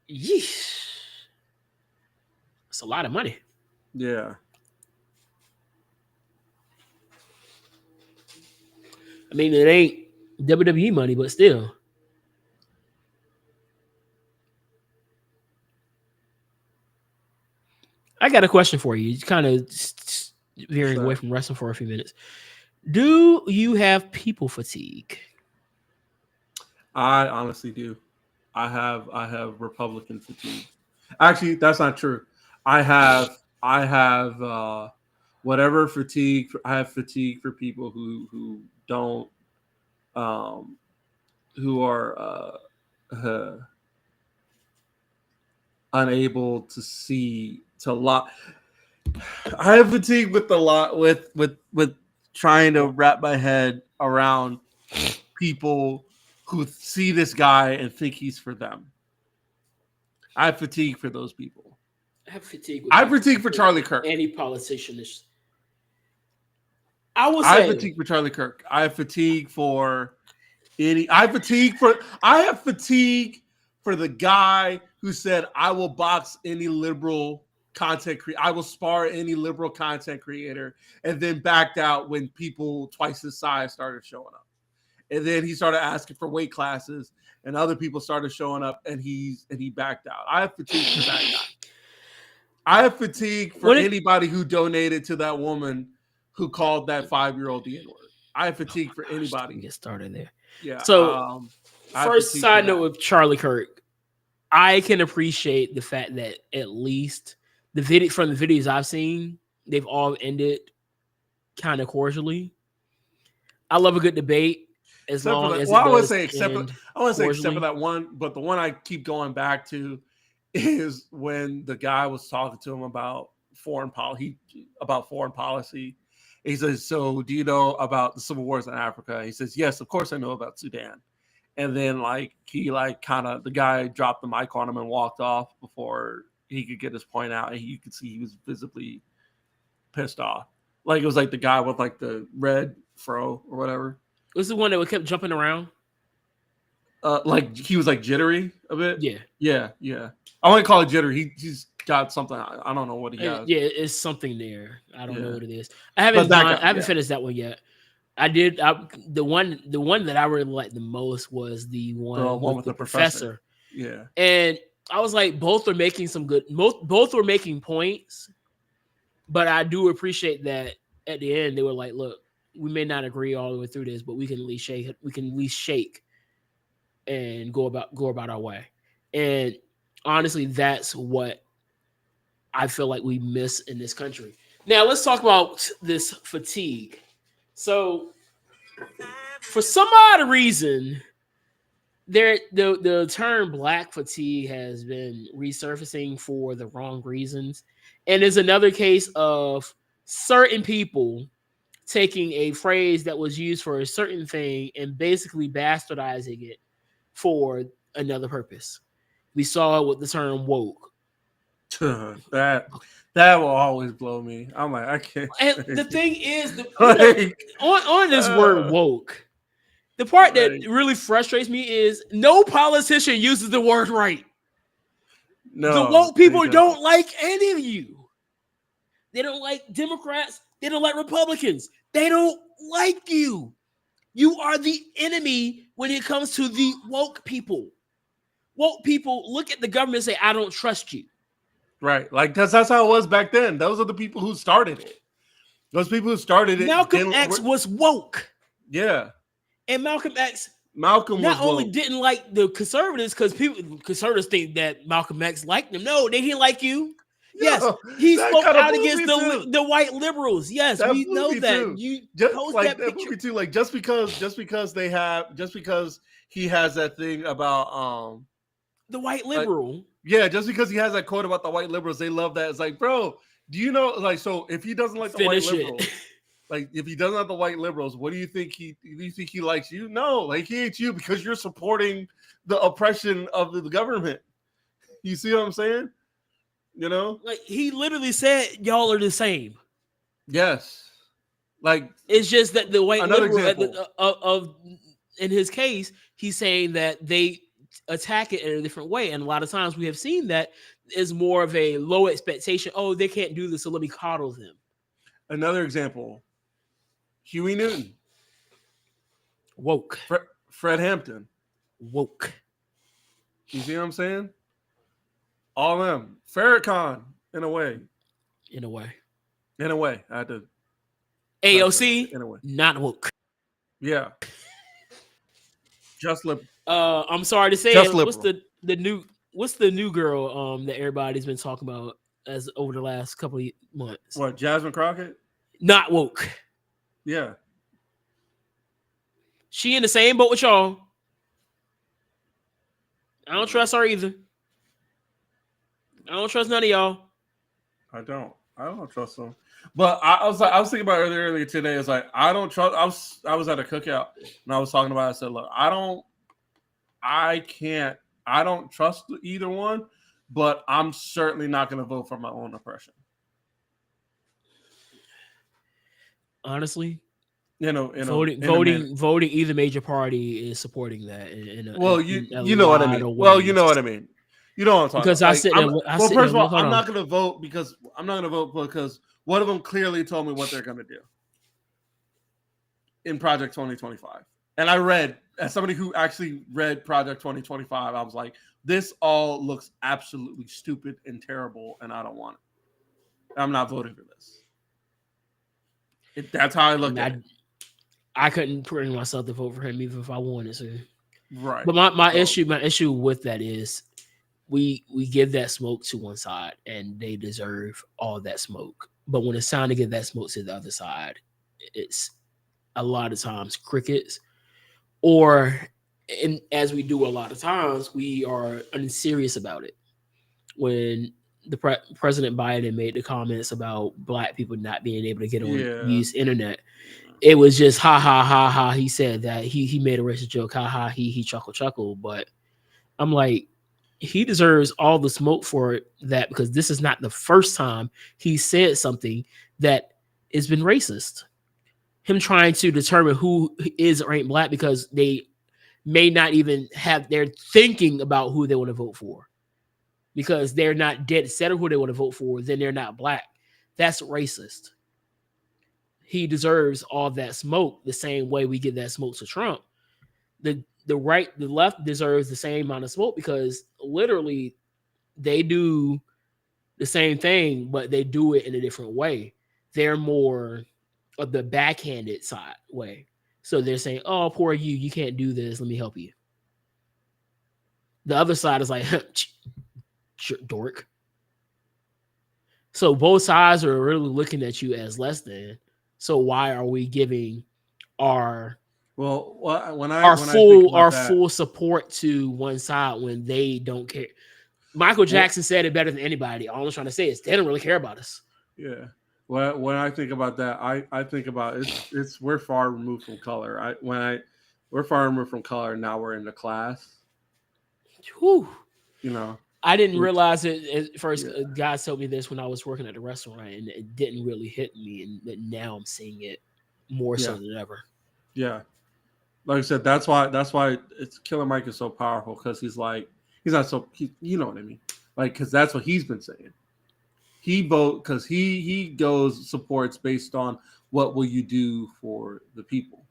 Yeesh. That's a lot of money. Yeah. I mean, it ain't WWE money, but still. I got a question for you. Kind of veering away from wrestling for a few minutes. Do you have people fatigue? I honestly do. I have Republican fatigue. Actually, that's not true. I have whatever fatigue. I have fatigue for people who don't who are unable to see to lot. I have fatigue with the lot with trying to wrap my head around people who see this guy and think he's for them. I have fatigue for those people. I have fatigue. I have fatigue for Charlie Kirk. Any politician is. I have fatigue for Charlie Kirk. I have fatigue for any. I have fatigue for the guy who said, "I will box any liberal content creator. I will spar any liberal content creator," and then backed out when people twice his size started showing up. And then he started asking for weight classes, and other people started showing up, and he backed out. I have fatigue for that guy. I have fatigue for anybody who donated to that woman who called that 5-year-old the N-word. I have fatigue for anybody. Get started there. Yeah. So, first side note with Charlie Kirk, I can appreciate the fact that at least the videos I've seen, they've all ended kind of cordially. I love a good debate as Except for long that, as well, it I would does say except for, end I want to say except for cordially. that one, but the one I keep going back to is when the guy was talking to him about foreign policy. He says, "So, do you know about the civil wars in Africa?" He says, "Yes, of course I know about Sudan." And then the guy dropped the mic on him and walked off before he could get his point out, and you could see he was visibly pissed off. Like it was like the guy with like the red fro or whatever. This is the one that kept jumping around. Like he was like jittery a bit. Yeah. Yeah. I wouldn't call it jittery. He's got something. I don't know what he has. Yeah, it's something there. I don't know Yeah. what it is. I haven't yeah. finished that one yet. I did. The one that I really liked the most was the one with the professor. Yeah. And I was like, both are making some good. Both were making points, but I do appreciate that at the end they were like, "Look, we may not agree all the way through this, but we can at least shake. We can at least shake and go about our way." And honestly, that's what I feel like we miss in this country. Now let's talk about this fatigue. So, for some odd reason, the term black fatigue has been resurfacing for the wrong reasons, and is another case of certain people taking a phrase that was used for a certain thing and basically bastardizing it for another purpose. We saw it with the term woke. That will always blow me. I'm like, I can't. And the thing is, on this word woke, the part that really frustrates me is no politician uses the word right. No, the woke people don't like any of you. They don't like Democrats. They don't like Republicans. They don't like you. You are the enemy when it comes to the woke people. Woke people look at the government and say, I don't trust you. Right. Like, that's how it was back then. Those are the people who started it. Those people who started it. Malcolm X was woke. Yeah. And Malcolm only didn't like the conservatives because conservatives think that Malcolm X liked them. No, they didn't like you. Yes, he spoke out against the white liberals. Yes, we know that. You post that picture too. Like just because he has that thing about the white liberal. Just because he has that quote about the white liberals, they love that. It's like, bro, do you know? Like, so if he doesn't like the white liberals, like if he doesn't like the white liberals, what do you think he likes you? No, like he hates you because you're supporting the oppression of the government. You see what I'm saying? You know, like he literally said, "Y'all are the same." Yes, like it's just that the white liberal in his case, he's saying that they attack it in a different way, and a lot of times we have seen that is more of a low expectation. Oh, they can't do this, so let me coddle them. Another example: Huey Newton, woke. Fred Hampton, woke. You see what I'm saying? All them. Farrakhan, in a way. I had to. AOC, in a way. Not woke. Yeah. Just liberal. I'm sorry to say it. What's the new girl that everybody's been talking about as over the last couple of months? What, Jasmine Crockett? Not woke. Yeah. She in the same boat with y'all. I don't trust her either. I don't trust none of y'all. I don't trust them. But I was thinking about earlier today. It's like I don't trust. I was at a cookout and I was talking about it. I said, look, I don't trust either one, but I'm certainly not going to vote for my own oppression. Honestly, voting either major party is supporting that. You know what I mean. Well, you know what I mean. You know what I'm talking because about. First of all, I'm not going to vote because one of them clearly told me what they're going to do in Project 2025. And I read, as somebody who actually read Project 2025, I was like, this all looks absolutely stupid and terrible, and I don't want it. I'm not voting for this. That's how I look at it. I couldn't bring myself to vote for him even if I wanted to. Right. But my issue with that is we give that smoke to one side, and they deserve all that smoke. But when it's time to give that smoke to the other side, it's a lot of times crickets, or and as we do a lot of times, we are unserious about it. When the President Biden made the comments about black people not being able to get on use internet, it was just ha ha ha ha. He said that he made a racist joke, ha ha he chuckle. But I'm like, he deserves all the smoke for that, because this is not the first time he said something that has been racist. Him trying to determine who is or ain't black because they may not even have, they're thinking about who they want to vote for, because they're not dead set of who they want to vote for, then they're not black. That's racist. He deserves all that smoke the same way we give that smoke to Trump. The right, the left deserves the same amount of smoke, because literally they do the same thing, but they do it in a different way. They're more of the backhanded side way. So they're saying, oh, poor you can't do this. Let me help you. The other side is like, dork. So both sides are really looking at you as less than. So why are we giving our full support to one side when they don't care? Michael Jackson said it better than anybody. All I'm trying to say is they don't really care about us. Yeah. Well, when I think about that, I think about it's we're far removed from color. We're far removed from color. Now we're in the class. Whew. You know, I didn't realize it at first. Guys told me this when I was working at the restaurant, and it didn't really hit me. And now I'm seeing it more so than ever. Yeah, like I said, that's why it's Killer Mike is so powerful, because he's not so you know what I mean, like, because that's what he's been saying. He because he goes supports based on what will you do for the people,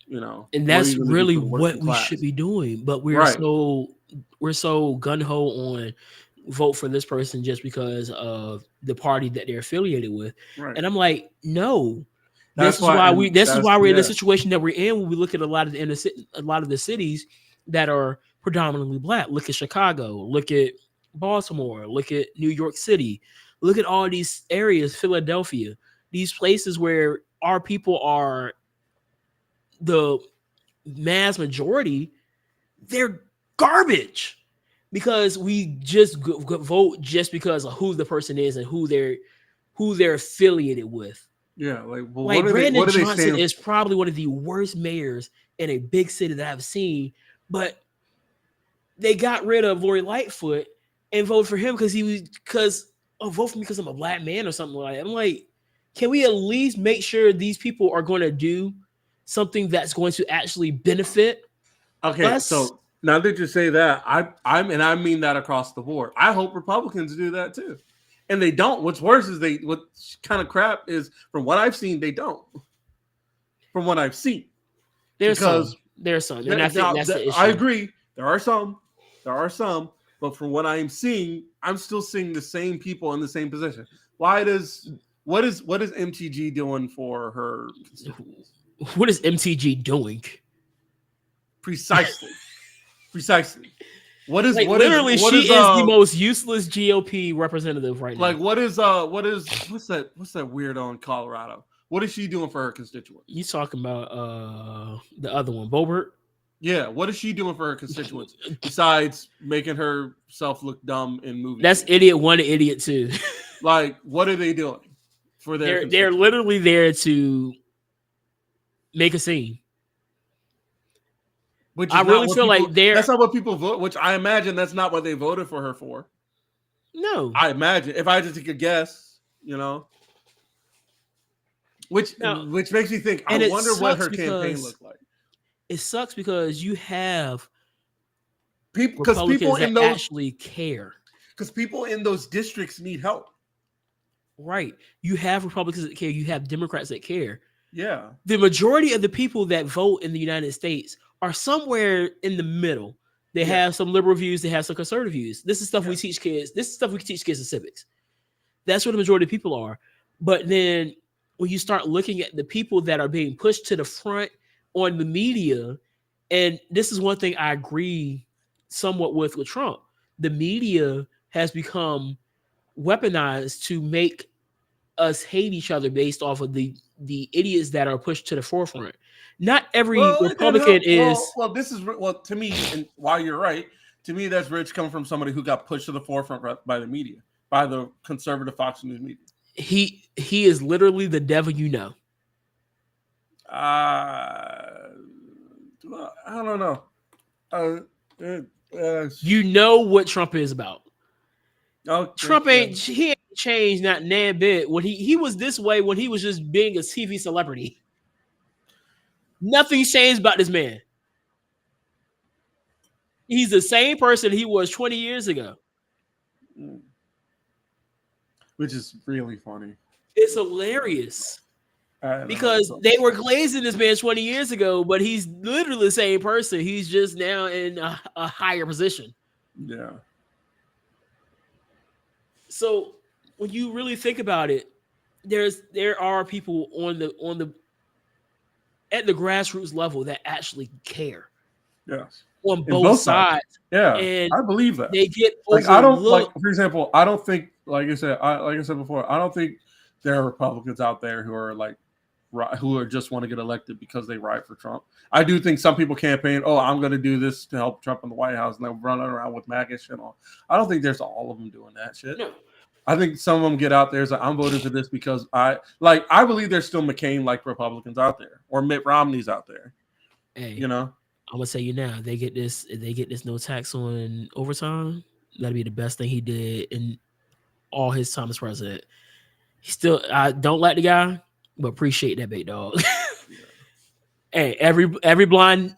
you know, and that's really what we should be doing. But we're so gun ho on vote for this person just because of the party that they're affiliated with, and I'm like, no. This is why we're in the situation that we're in when we look at a lot of the cities that are predominantly black. Look at Chicago, look at Baltimore, look at New York City, look at all these areas, Philadelphia, these places where our people are the mass majority. They're garbage because we just vote just because of who the person is and who they're affiliated with. Yeah, like Brandon Johnson is probably one of the worst mayors in a big city that I've seen, but they got rid of Lori Lightfoot and voted for him vote for me because I'm a black man or something like that. I'm like, can we at least make sure these people are going to do something that's going to actually benefit us? So now that you say that, I mean that across the board. I hope Republicans do that too. And they don't. What's worse is what kind of crap is, from what I've seen, they don't. From what I've seen. There's some. And I think that's the issue. I agree. There are some. But from what I'm seeing, I'm still seeing the same people in the same position. What is MTG doing for her constituents? What is MTG doing? Precisely. She is the most useless GOP representative right now. Like, what's that weirdo in Colorado? What is she doing for her constituents? You talking about the other one, Boebert? Yeah, what is she doing for her constituents besides making herself look dumb in movies? That's idiot 1 and idiot 2. Like, what are they doing for their? They're literally there to make a scene. I really feel like that's not what people vote. Which I imagine that's not what they voted for her for. No, I imagine, if I had to take a guess, you know, which makes me think. I wonder what her campaign looked like. It sucks because you have people that actually care. Because people in those districts need help. Right. You have Republicans that care. You have Democrats that care. Yeah. The majority of the people that vote in the United States are somewhere in the middle. They have some liberal views. They have some conservative views. This is stuff we teach kids. This is stuff we teach kids in civics. That's where the majority of people are. But then when you start looking at the people that are being pushed to the front on the media, and this is one thing I agree somewhat with Trump. the media has become weaponized to make us hate each other based off of the idiots that are pushed to the forefront. Not every Republican is. Well, this is to me, and while you're right, to me that's rich coming from somebody who got pushed to the forefront by the media, by the conservative Fox News media. He is literally the devil, you know. I don't know. You know what Trump is about. Oh, Trump ain't changed not nan bit. When he was this way when he was just being a TV celebrity. Nothing's changed about this man. He's the same person he was 20 years ago. Which is really funny. It's hilarious. Because they were glazing this man 20 years ago, but he's literally the same person. He's just now in a higher position. Yeah. So when you really think about it, there are people at the grassroots level that actually care. Yes. On both sides. Yeah. And I believe that. They get overlooked. I don't for example, I don't think, like I said before, I don't think there are Republicans out there who are just want to get elected because they ride for Trump. I do think some people campaign, I'm going to do this to help Trump in the White House, and they're running around with MAGA shit on. I don't think there's all of them doing that shit. No. I think some of them get out there and say, I'm voting for this because I believe there's still McCain-like Republicans out there, or Mitt Romney's out there. Hey, you know? I'm gonna tell you now, they get this no tax on overtime. That'd be the best thing he did in all his time as president. I don't like the guy, but appreciate that big dog. Hey, every blind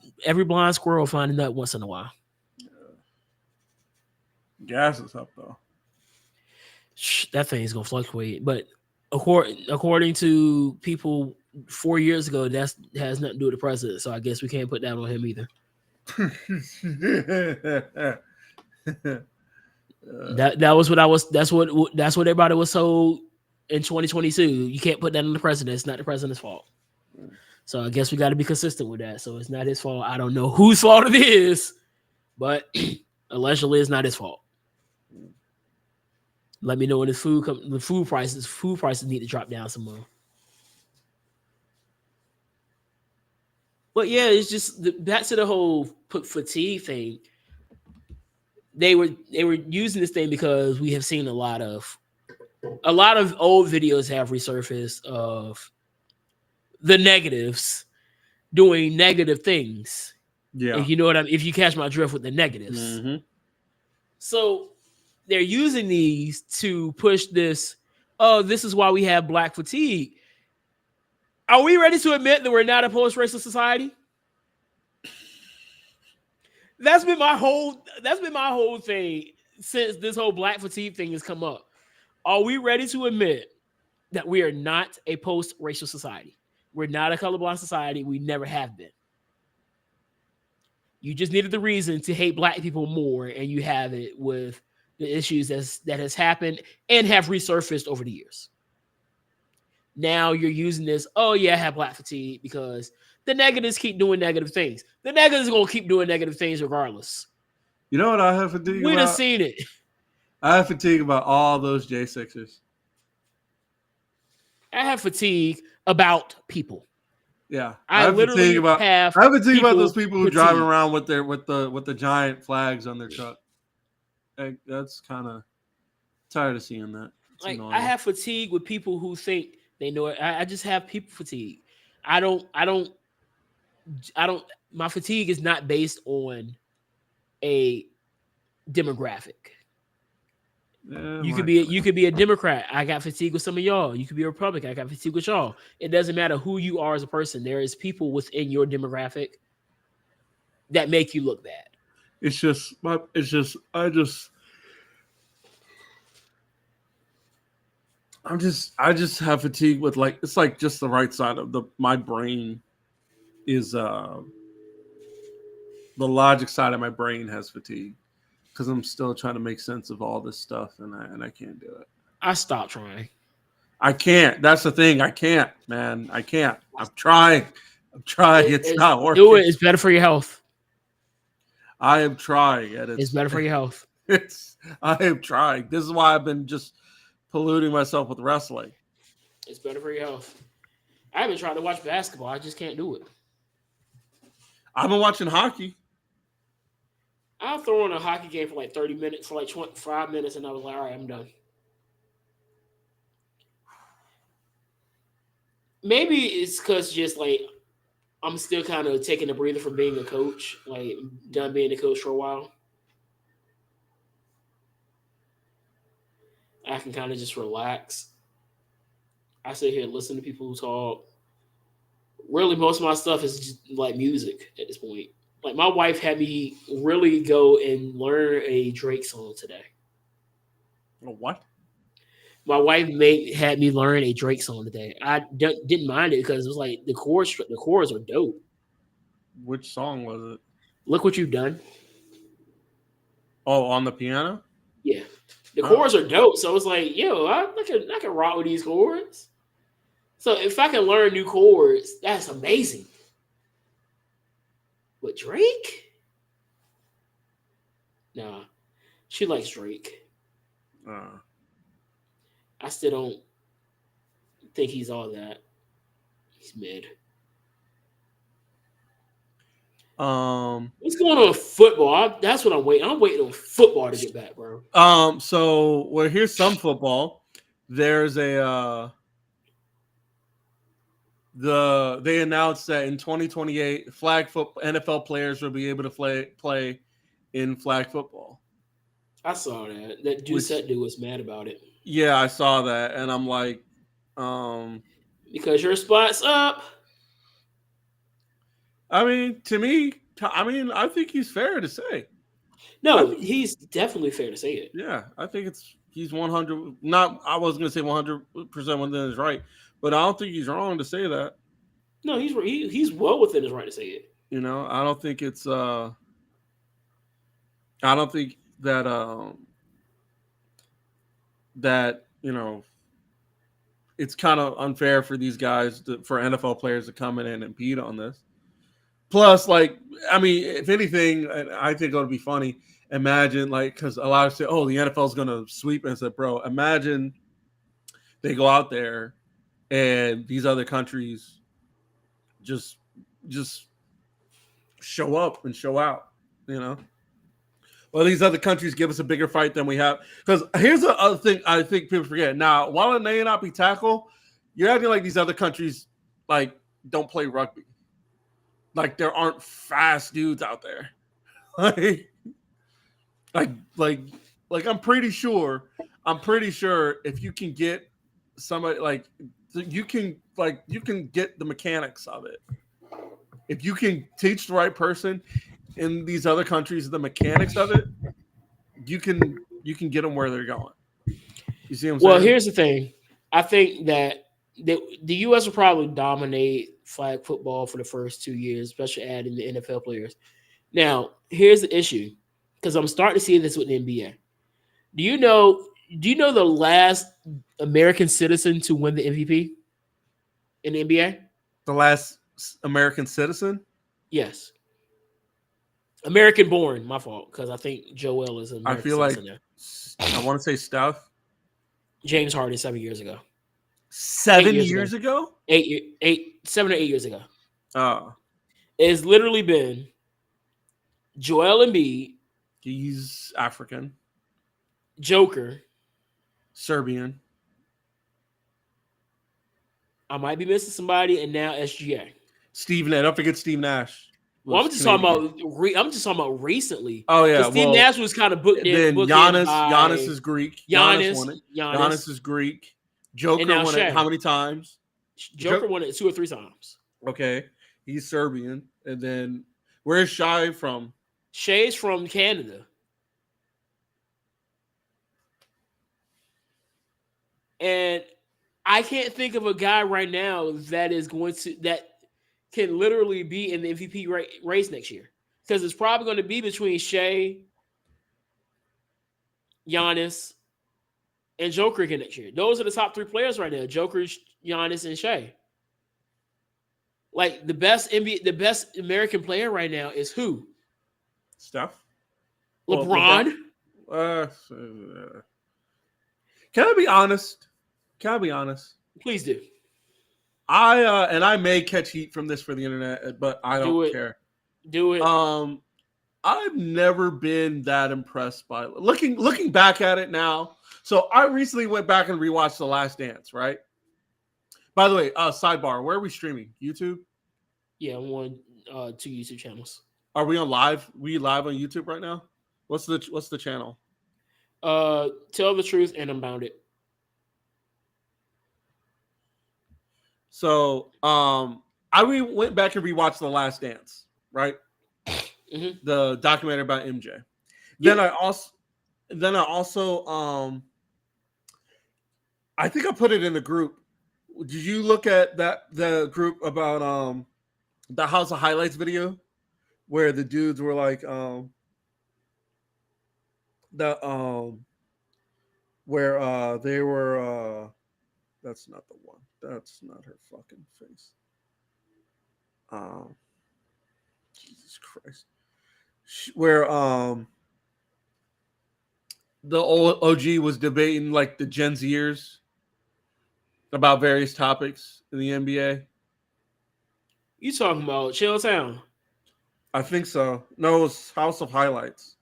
squirrel find a nut once in a while. Yeah. Gas is up though. That thing's gonna fluctuate, but according to people 4 years ago, that has nothing to do with the president. So I guess we can't put that on him either. That's what everybody was told in 2022. You can't put that on the president. It's not the president's fault. So I guess we got to be consistent with that. So it's not his fault. I don't know whose fault it is, but allegedly it's not his fault. Let me know when the food prices need to drop down some more. But yeah, it's just back to the whole fatigue thing. They were using this thing because we have seen a lot of old videos have resurfaced of the negatives doing negative things. Yeah, if you know what if you catch my drift with the negatives. Mm-hmm. So they're using these to push this. Oh, this is why we have black fatigue. Are we ready to admit that we're not a post-racial society? That's been my whole thing since this whole black fatigue thing has come up. Are we ready to admit that we are not a post-racial society? We're not a colorblind society. We never have been. You just needed the reason to hate black people more, and you have it with the issues that has happened and have resurfaced over the years. Now you're using this, I have black fatigue because the negatives keep doing negative things. The negatives are going to keep doing negative things regardless. You know what I have fatigue about? We'd have seen it. I have fatigue about all those J6ers. I have fatigue about people. Yeah. I have fatigue about those people who drive around with the giant flags on their truck. That's kind of tired of seeing that. It's like annoying. I have fatigue with people who think they know it. I just have people fatigue. I don't. My fatigue is not based on a demographic. You could be a Democrat. I got fatigue with some of y'all. You could be a Republican. I got fatigue with y'all. It doesn't matter who you are as a person. There is people within your demographic that make you look bad. I just have fatigue with it's like just the right side of my brain is the logic side of my brain has fatigue because I'm still trying to make sense of all this stuff and I can't do it. I stopped trying. I can't. That's the thing. I can't, man. I can't. I'm trying. It's not working. Do it. It's better for your health. I am trying. It's better for your health. I have tried. This is why I've been just polluting myself with wrestling. It's better for your health. I haven't tried to watch basketball. I just can't do it. I've been watching hockey. I'll throw on a hockey game for like 30 minutes, for like 25 minutes, and I was like, all right, I'm done. Maybe it's because just like I'm still kind of taking a breather from being a coach, like done being a coach for a while. I can kind of just relax. I sit here and listen to people who talk. Really, most of my stuff is just like music at this point. Like my wife had me really go and learn a Drake song today. What? My wife had me learn a Drake song today. I didn't mind it because it was like the chords are dope. Which song was it? Look what you've done. Oh, on the piano? Yeah. The chords are dope. So it's like, yo, I can rock with these chords. So if I can learn new chords, that's amazing. But Drake? Nah. She likes Drake. I still don't think he's all that. He's mid. What's going on with football? That's what I'm waiting. I'm waiting on football to get back, bro. So here's some football. There's a they announced that in 2028 flag football NFL players will be able to play in flag football. I saw that. That dude was mad about it. Yeah, I saw that, and I'm like, because your spot's up. I mean, to me, I think he's fair to say. No, he's definitely fair to say it. Yeah, I think he's 100. Not, I wasn't gonna say 100% within his right, but I don't think he's wrong to say that. No, he's well within his right to say it. You know, I don't think it's. I don't think that that it's kind of unfair for these guys for NFL players to come in and impede on this. Plus, like, I mean, if anything, I think it would be funny. Imagine, like, because a lot of say, "Oh, the NFL is going to sweep," and I said, "Bro, imagine they go out there and these other countries just show up and show out." Well, these other countries give us a bigger fight than we have. Because here's the other thing I think people forget. Now, while it may not be tackle, you're acting like these other countries like don't play rugby. Like there aren't fast dudes out there. like I'm pretty sure if you can get somebody you can get the mechanics of it. If you can teach the right person in these other countries the mechanics of it, you can get them where they're going. You see what I'm saying? Well, here's the thing. I think that the U.S. will probably dominate flag football for the first 2 years, especially adding the NFL players. Now, here's the issue, because I'm starting to see this with the NBA. Do you know the last American citizen to win the MVP in the NBA? The last American citizen? Yes. American born, my fault, because I think Joel is an American citizen now. I want to say Steph. James Harden 7 years ago. 7 years ago? 7 or 8 years ago. Oh. It's literally been Joel Embiid. He's African. Joker. Serbian. I might be missing somebody, and now SGA. Steve Nash. Don't forget Steve Nash. Well, I'm just talking about recently. Oh yeah, Steve Nash was kind of booked in. Then Giannis is Greek. Giannis is Greek. Joker won it how many times? Joker won it 2 or 3 times. Okay, he's Serbian. And then where's Shai from? Shai's from Canada. And I can't think of a guy right now that can literally be in the MVP race next year, because it's probably going to be between Shai, Giannis, and Joker again next year. Those are the top 3 players right now: Joker, Giannis, and Shai. Like the best American player right now is who? Steph. LeBron. Can I be honest? Can I be honest? Please do. I may catch heat from this for the internet, but I Do don't it. care. Do it. I've never been that impressed by looking back at it now. So I recently went back and rewatched The Last Dance, right? By the way, sidebar, where are we streaming? YouTube? Yeah, I'm on 2 YouTube channels. Are we on live? We live on YouTube right now? What's the channel? Tell the Truth and Unbounded. So I went back and rewatched The Last Dance, right? Mm-hmm. The documentary about MJ. Yeah. Then I also I think I put it in the group. Did you look at the group about the House of Highlights video where the dudes were like where they were that's not the one. That's not her fucking face. Jesus Christ. Where the old OG was debating like the Gen Zers about various topics in the NBA. You talking about Chilltown? I think so. No, it's House of Highlights.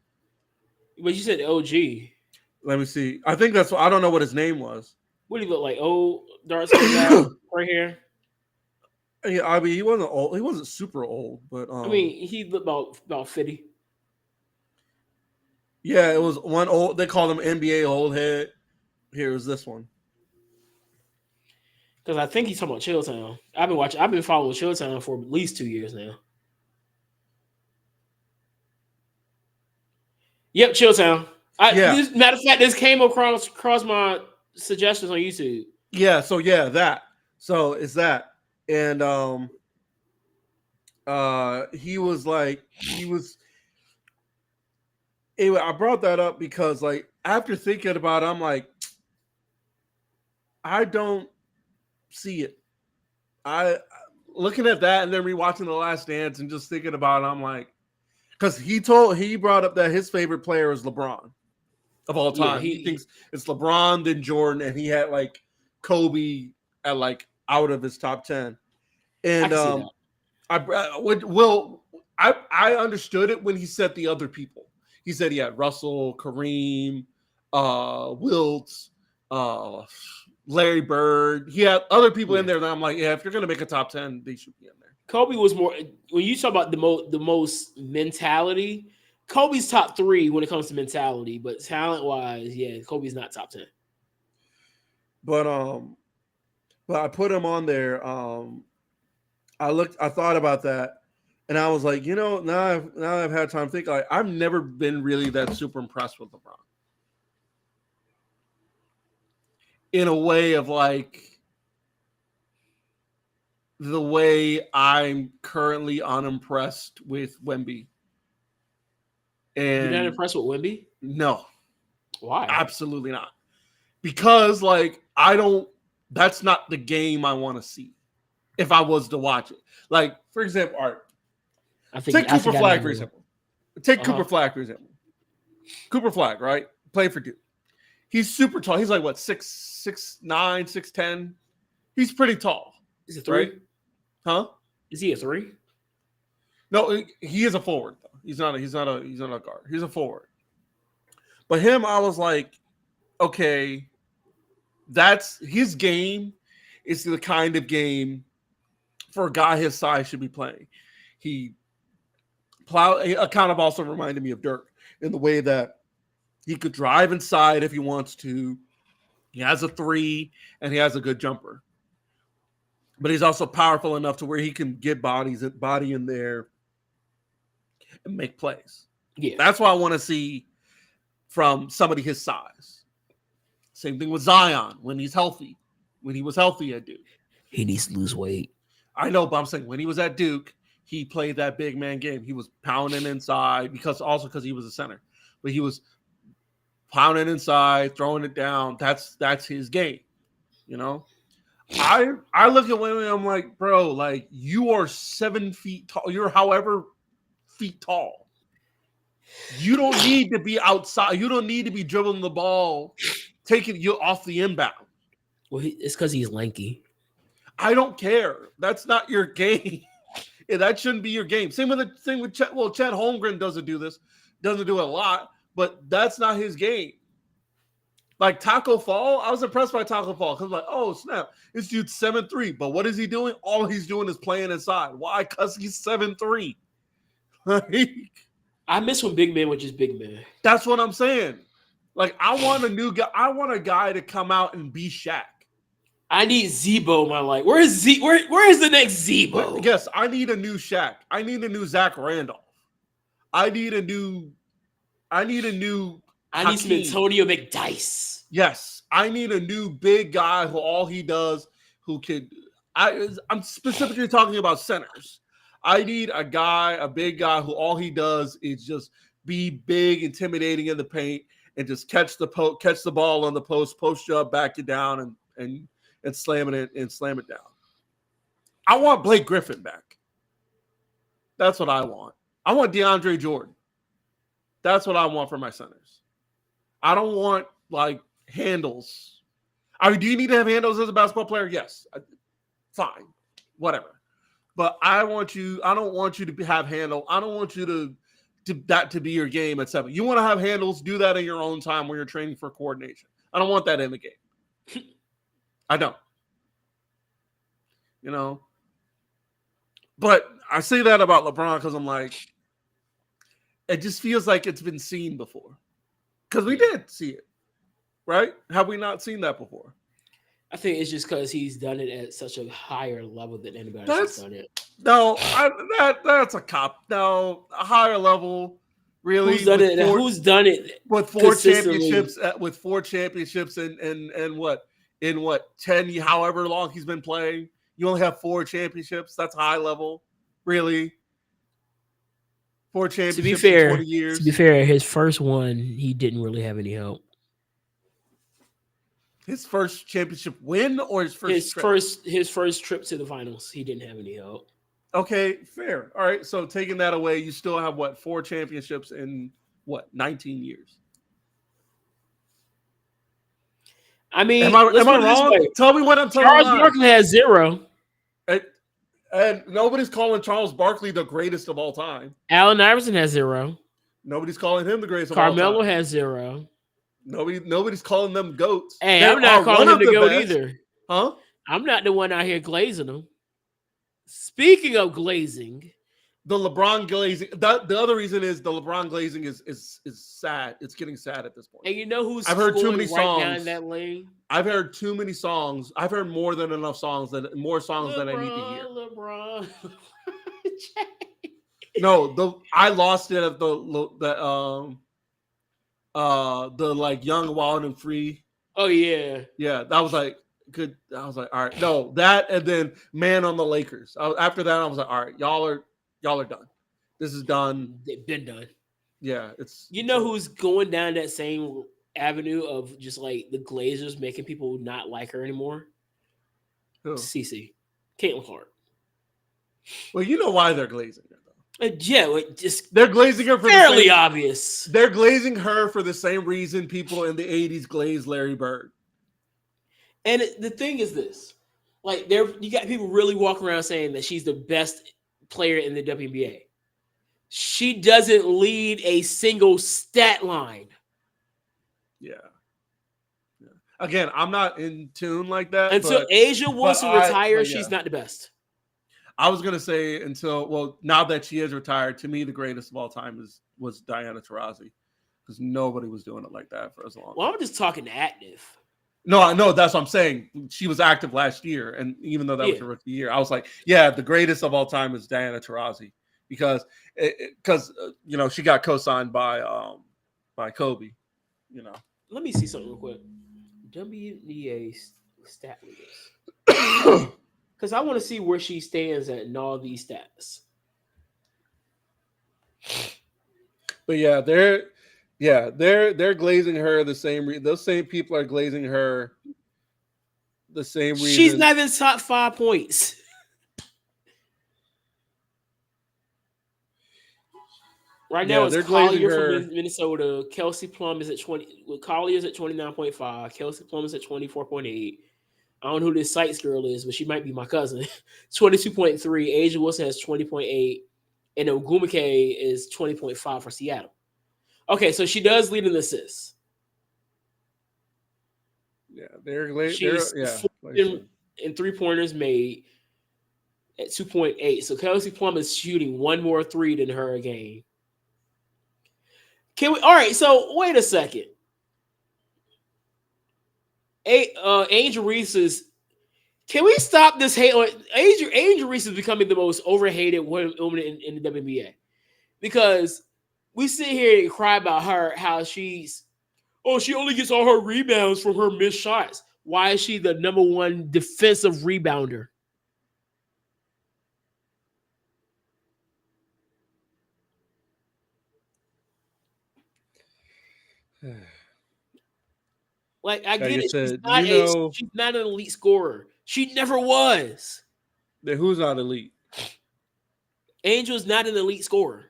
But you said OG. Let me see. I think that's what I don't know what his name was. What do you look like? Old dark skin guy right here. Yeah, I mean he wasn't old. He wasn't super old, but I mean he looked about 50. Yeah, it was one old. They called him NBA old head. Here's this one. Because I think he's talking about Chilltown. I've been following Chilltown for at least 2 years now. Yep, Chilltown. Matter of fact, this came across my suggestions on YouTube. Yeah, so that. So it's that. And he was anyway, I brought that up because like after thinking about it, I'm like, I don't see it. I looking at that and then rewatching The Last Dance and just thinking about it, I'm like, because he brought up that his favorite player is LeBron of all time. Yeah, he thinks it's LeBron, then Jordan, and he had like Kobe at like out of his top 10. And I understood it when he said the other people. He said he had Russell, Kareem, Wilt, Larry Bird. He had other people in there that I'm like, yeah, if you're gonna make a top 10, they should be in there. Kobe was more when you talk about the most mentality. Kobe's top 3 when it comes to mentality, but talent wise, yeah, Kobe's not top 10. But I put him on there. I thought about that, and I was like, now I've had time to think. Like, I've never been really that super impressed with LeBron. In a way of like the way I'm currently unimpressed with Wemby. And you're not impressed with Wemby? No. Why? Absolutely not. Because like that's not the game I want to see if I was to watch it. Like, for example, Art. Take Cooper Flag, for example. Cooper Flag, for example. Cooper Flag, right? Play for Duke. He's super tall. He's like what, 6'9", 6'10". He's pretty tall. Is it 3? Right? Huh? Is he a 3? No, he is a forward though. He's not a guard. He's a forward. But him, I was like, okay, that's his game is the kind of game for a guy his size should be playing. He kind of also reminded me of Dirk in the way that he could drive inside if he wants to. He has a 3 and he has a good jumper. But he's also powerful enough to where he can get body in there and make plays. Yeah. That's what I want to see from somebody his size. Same thing with Zion when he's healthy. When he was healthy at Duke. He needs to lose weight. I know, but I'm saying when he was at Duke, he played that big man game. He was pounding inside because he was a center. But he was pounding inside, throwing it down. That's his game. I look at women, I'm like, bro, like you are 7 feet tall. You're however feet tall. You don't need to be outside. You don't need to be dribbling the ball, taking you off the inbound. Well, it's because he's lanky. I don't care. That's not your game. That shouldn't be your game. Same with Chet. Well, Chet Holmgren doesn't do this. Doesn't do it a lot, but that's not his game. Like Taco Fall, I was impressed by Taco Fall because like, oh snap, this dude's 7'3". But what is he doing? All he's doing is playing inside. Why? Because he's 7'3". I miss when big men were just big men. That's what I'm saying. Like, I want a new guy. I want a guy to come out and be Shaq. I need Zebo in my life. Where is the next Zebo? Yes, I need a new Shaq. I need a new Zach Randolph. I need some Antonio McDyess. Yes, I need a new big guy who all he does, who could. I'm specifically talking about centers. I need a big guy who all he does is just be big, intimidating in the paint, and just catch the ball on the post you up, back you down, and slam it down. I want Blake Griffin back. That's what I want. I want DeAndre Jordan. That's what I want for my centers. I don't want like handles. I mean, do you need to have handles as a basketball player? Yes. Fine. Whatever. But I don't want you to have handle. I don't want you to be your game at 7. You want to have handles, do that in your own time when you're training for coordination. I don't want that in the game. I don't. You know. But I say that about LeBron because I'm like, it just feels like it's been seen before. Because we did see it. Right? Have we not seen that before? I think it's just because he's done it at such a higher level than anybody else has done it. No, that's a cop. No, a higher level, really. Who's done it with 4 championships? With 4 championships and what 10? However long he's been playing, you only have 4 championships. That's high level, really. 4 championships in 20 years. To be fair, his first one he didn't really have any help. His first championship win or his first trip to the finals, he didn't have any help. Okay, fair. All right, so taking that away, you still have 4 championships in 19 years? I mean, am I wrong? Tell me what I'm telling you. Charles Barkley has 0. And nobody's calling Charles Barkley the greatest of all time. Allen Iverson has 0. Nobody's calling him the greatest of all time. Carmelo has 0. Nobody's calling them goats. Hey, I'm not calling him the goat either. Huh? I'm not the one out here glazing them. Speaking of glazing, the LeBron glazing. The other reason is the LeBron glazing is sad. It's getting sad at this point. And you know who's I've heard too many songs down that lane? I've heard too many songs. I've heard more than enough songs more songs than I need to hear. LeBron. No, I lost it at the like Young, Wild and Free. Oh yeah. Yeah, that was like good. I was like, all right, no, that and then Man on the Lakers. After that, I was like, all right, y'all are done. This is done. They've been done. Yeah, who's going down that same avenue of just like the Glazers making people not like her anymore? Who? Cece, Caitlin Clark. Well, you know why they're glazing her. They're glazing her for fairly obvious. They're glazing her for the same reason people in the 80s glazed Larry Bird. And the thing is this, like you got people really walking around saying that she's the best player in the WNBA. She doesn't lead a single stat line. Yeah. Again, I'm not in tune like that. Until Asia Wilson retires, she's not the best. I was gonna say now that she is retired, to me the greatest of all time was Diana Taurasi, because nobody was doing it like that for as long. Well, I'm just talking active. No, I know that's what I'm saying. She was active last year, and even though that was her rookie year, I was like, yeah, the greatest of all time is Diana Taurasi because she got co-signed by Kobe. Let me see something real quick. WNBA stat leaders. Because I want to see where she stands in all these stats. But they're glazing her the same. Those same people are glazing her the same reason. She's not even top 5 points. Right now, it's they're glazing Collier her. from Minnesota. Kelsey Plum is at 20. Well, Collier is at 29.5. Kelsey Plum is at 24.8. I don't know who this Sites girl is, but she might be my cousin. 22.3. Asia Wilson has 20.8. And Ogumake is 20.5 for Seattle. Okay, so she does lead in assists. Yeah, She's in 3-pointers made at 2.8. So Kelsey Plum is shooting one more 3 than her a game. Can we? All right. So wait a second. Angel Reese is. Can we stop this hate? Angel Reese is becoming the most overhated woman in the WNBA because we sit here and cry about her how she only gets all her rebounds from her missed shots. Why is she the number one defensive rebounder? Like I get it. She's not an elite scorer. She never was. Then who's not elite? Angel's not an elite scorer.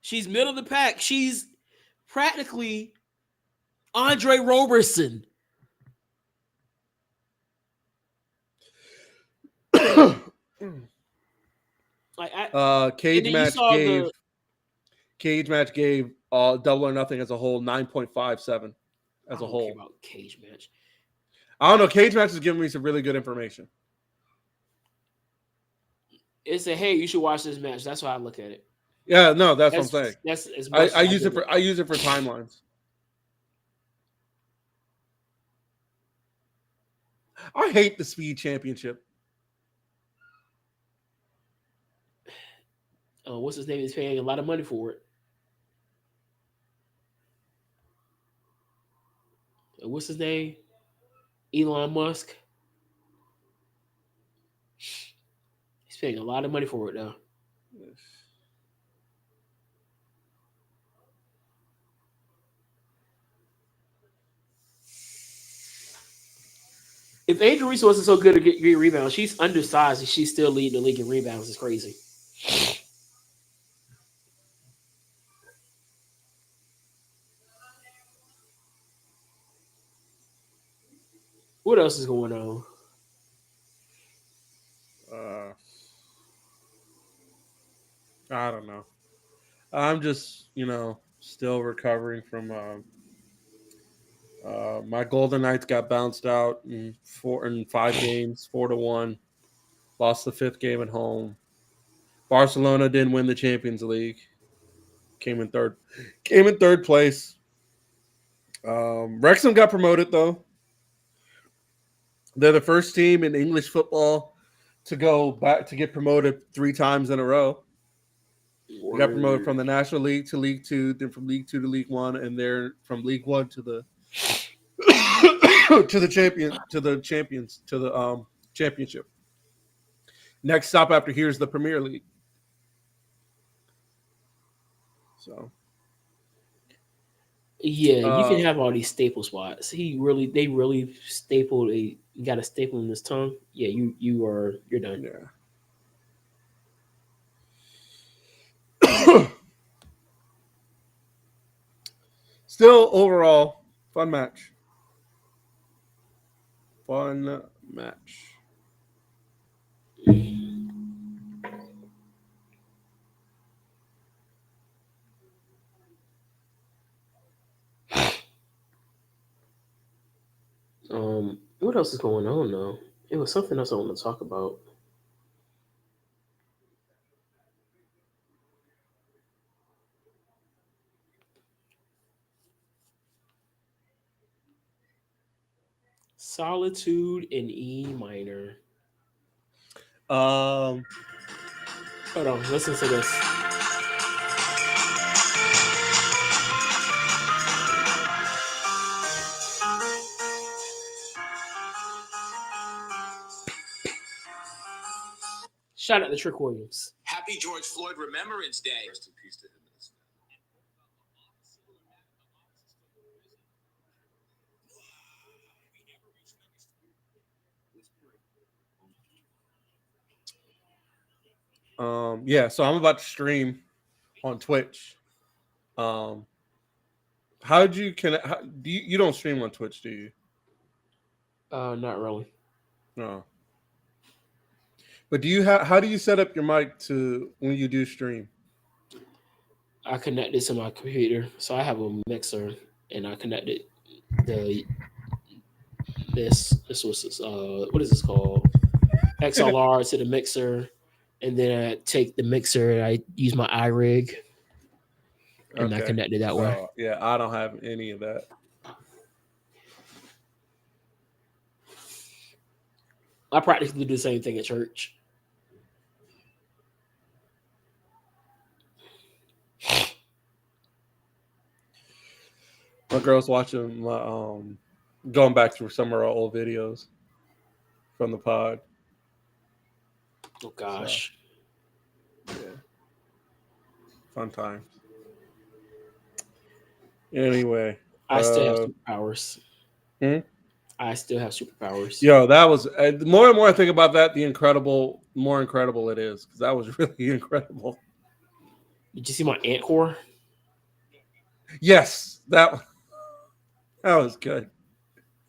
She's middle of the pack. She's practically Andre Roberson. Cage Match gave Double or Nothing as a whole 9.57 as a whole. Care about Cage Match. I don't know. Cage Match is giving me some really good information. It's a hey, you should watch this match. That's how I look at it. Yeah, no, that's what I'm saying. That's as much I use it for timelines. I hate the Speed Championship. What's his name is paying a lot of money for it. What's his name? Elon Musk. He's paying a lot of money for it now. If Angel Reese wasn't so good at getting rebounds, she's undersized and she's still leading the league in rebounds. It's crazy. What else is going on? I don't know. I'm just, still recovering from my Golden Knights got bounced out in 5 games, 4-1. Lost the 5th game at home. Barcelona didn't win the Champions League. Came in third place. Wrexham got promoted though. They're the first team in English football to go back to get promoted 3 times in a row. We got promoted from the National League to League 2, then from League 2 to League 1, and they're from League 1 to the championship. Next stop after here is the Premier League. So, yeah, you can have all these staple spots. They really stapled you got a staple in his tongue. Yeah, you're done. Yeah. Still, overall, fun match. What else is going on though? It was something else I want to talk about. Solitude in E minor. Hold on, listen to this. Shout out to Trick Williams. Happy George Floyd Remembrance Day. Rest in peace to him. Yeah, so I'm about to stream on Twitch. How did you connect? You don't stream on Twitch, do you? Not really. No. But do you how do you set up your mic to when you do stream? I connect this to my computer, so I have a mixer, and I connected this was what is this called? XLR to the mixer, and then I take the mixer and I use my iRig, and I connect it that way. Oh, yeah, I don't have any of that. I practically do the same thing at church. My girl's watching my going back through some of our old videos from the pod. Oh gosh. So, yeah. Fun times. Anyway. I still have superpowers. Hmm? I still have superpowers. Yo, that was the more and more I think about that, the more incredible it is, because that was really incredible. Did you see my ant core? Yes, that was good.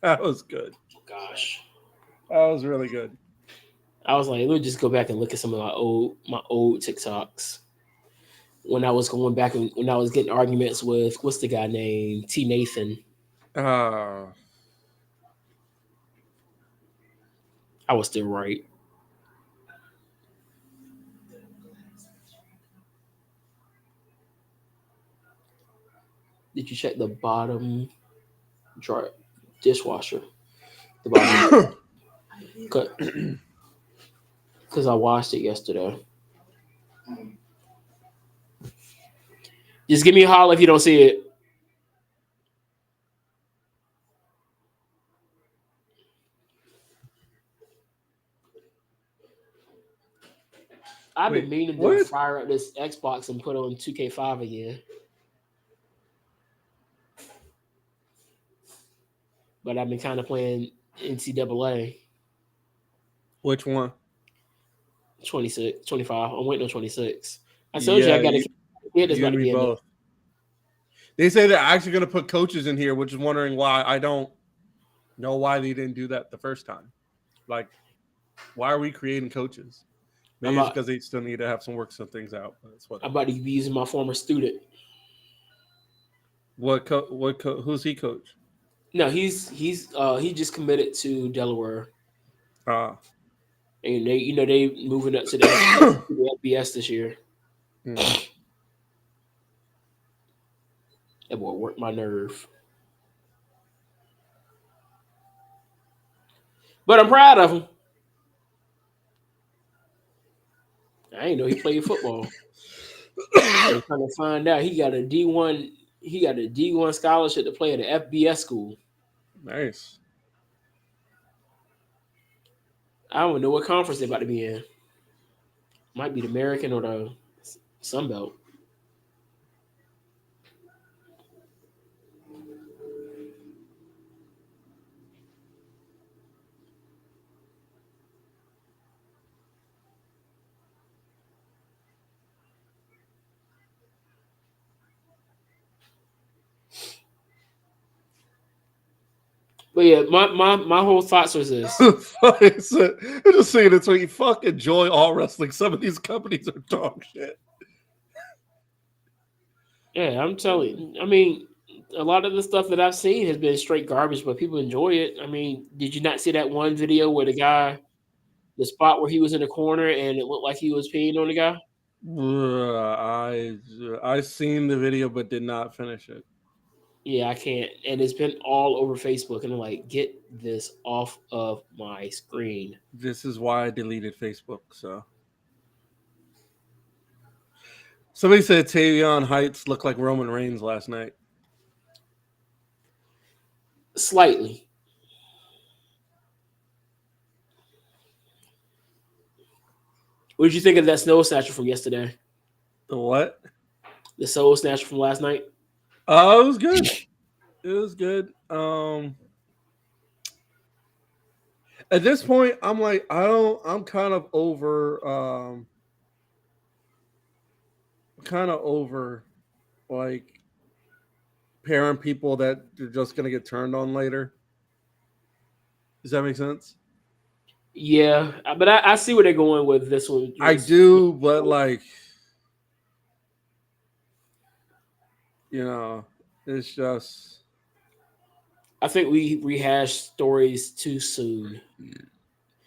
That was good. Oh gosh. That was really good. I was like, let me just go back and look at some of my old TikToks. When I was going back and when I was getting arguments with what's the guy named T Nathan. I was still right. Did you check the bottom drawer dishwasher? The bottom, because I washed it yesterday. Just give me a holler if you don't see it. I've been meaning to fire up this Xbox and put on 2K5 again. But I've been kind of playing NCAA. Which one? 26, 25. I'm waiting on 26. I told you I got to get this. Be both. They say they're actually going to put coaches in here, which is wondering why. I don't know why they didn't do that the first time. Like, why are we creating coaches? Maybe it's because they still need to have some things out. That's what I'm about to be using my former student. Who's he coach? No, he just committed to Delaware. And they moving up to the FBS this year. That boy worked my nerve. But I'm proud of him. I didn't know he played football. I'm trying to find out he got a D1. He got a D1 scholarship to play at an FBS school. Nice. I don't know what conference they're about to be in. Might be the American or the Sun Belt. But yeah, my whole thoughts was this. I'm just saying it's when you fucking enjoy all wrestling. Some of these companies are dog shit. Yeah, I'm telling you. I mean, a lot of the stuff that I've seen has been straight garbage, but people enjoy it. I mean, did you not see that one video where the spot where he was in the corner and it looked like he was peeing on the guy? I seen the video but did not finish it. Yeah, I can't. And it's been all over Facebook. And I'm like, get this off of my screen. This is why I deleted Facebook. So somebody said Tavion Heights looked like Roman Reigns last night. Slightly. What did you think of that Soul Snatcher from yesterday? The what? The Soul Snatcher from last night? Oh, it was good. It was good. At this point, I'm like, I'm kind of over kind of over like pairing people that you're just gonna get turned on later. Does that make sense? Yeah, but I see where they're going with this one. I do, but like, it's just I think we rehash stories too soon.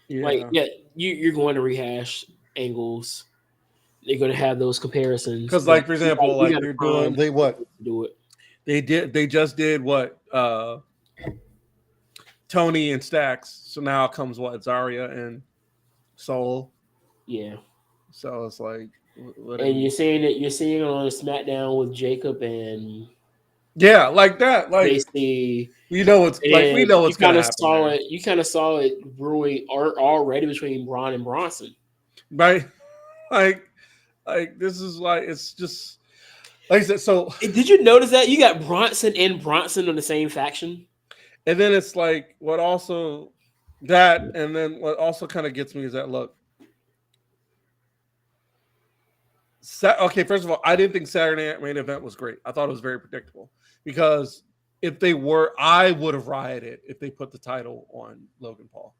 Like, yeah. yeah, you're going to rehash angles. They're going to have those comparisons. Because, but like, for example, we like gotta you're find doing, they what to do it. they just did what Tony and Stacks. So now comes what Zarya and Soul. Yeah, So it's like, what and you're seeing it on SmackDown with Jacob and yeah, like that. Like Stacy. we know what's And you gonna kind of happen. saw There. it. You kind of saw it brewing already between Braun and Bronson. Right? Like this is like it's just like I said. So Did you notice that you got Bronson and Bronson on the same faction? and then it's like what also that and then what also kind of gets me is that look. Okay, first of all, I didn't think Saturday Night Main Event was great. I thought it was very predictable because if they were, I would have rioted if they put the title on Logan Paul.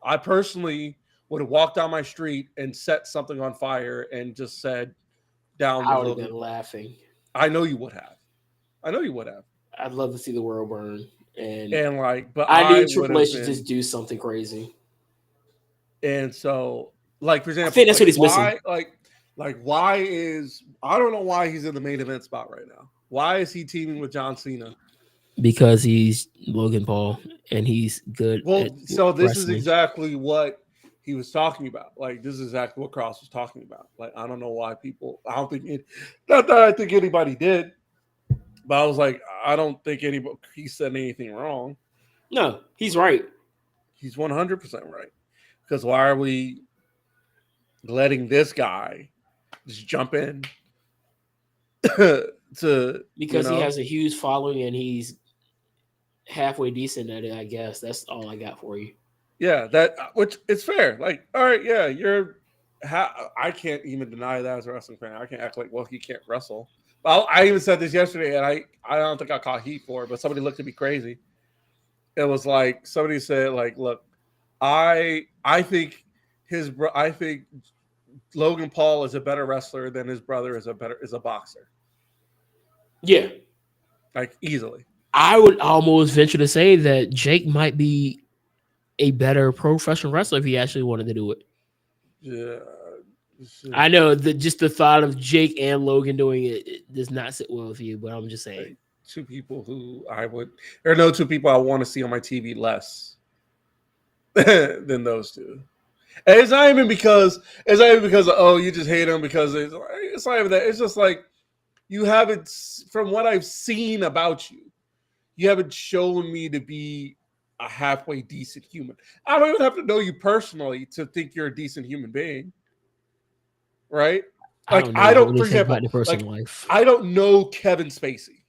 I personally would have walked down my street and set something on fire and just said, "Down I with would have Logan." been laughing. I know you would have. I know you would have. I'd love to see the world burn, and like, but I need would Triple have H to been- just do something crazy. And so, like for example, think that's like, what he's why, missing. why is I don't know why he's in the main event spot right now. Why is he teaming with John Cena? Because he's Logan Paul and he's good. Well, at so this is wrestling. exactly what he was talking about. Like this is exactly what Cross was talking about. Like I don't know why people. I don't think not that I think anybody did, but I was like, I don't think anybody he said anything wrong. No, he's right. He's 100% right. Because why are we letting this guy just jump in to Because he has a huge following and he's halfway decent at it, I guess. That's all I got for you. Yeah, that which it's fair. Like, all right, yeah, I can't even deny that as a wrestling fan. I can't act like, well, he can't wrestle. Well, I even said this yesterday, and I don't think I caught heat for it, but somebody looked at me crazy. It was like somebody said, like, look, I think I think Logan Paul is a better wrestler than his brother is a boxer. Yeah. Like easily. I would almost venture to say that Jake might be a better professional wrestler if he actually wanted to do it. Yeah. I know that just the thought of Jake and Logan doing it does not sit well with you, but I'm just saying. Two people who there are no two people I want to see on my TV less than those two. And it's not even because oh, you just hate them because it's not even that. It's just like you haven't, from what I've seen about you, you haven't shown me to be a halfway decent human. I don't even have to know you personally to think you're a decent human being. Right? Like I don't for example, like, life. I don't know Kevin Spacey.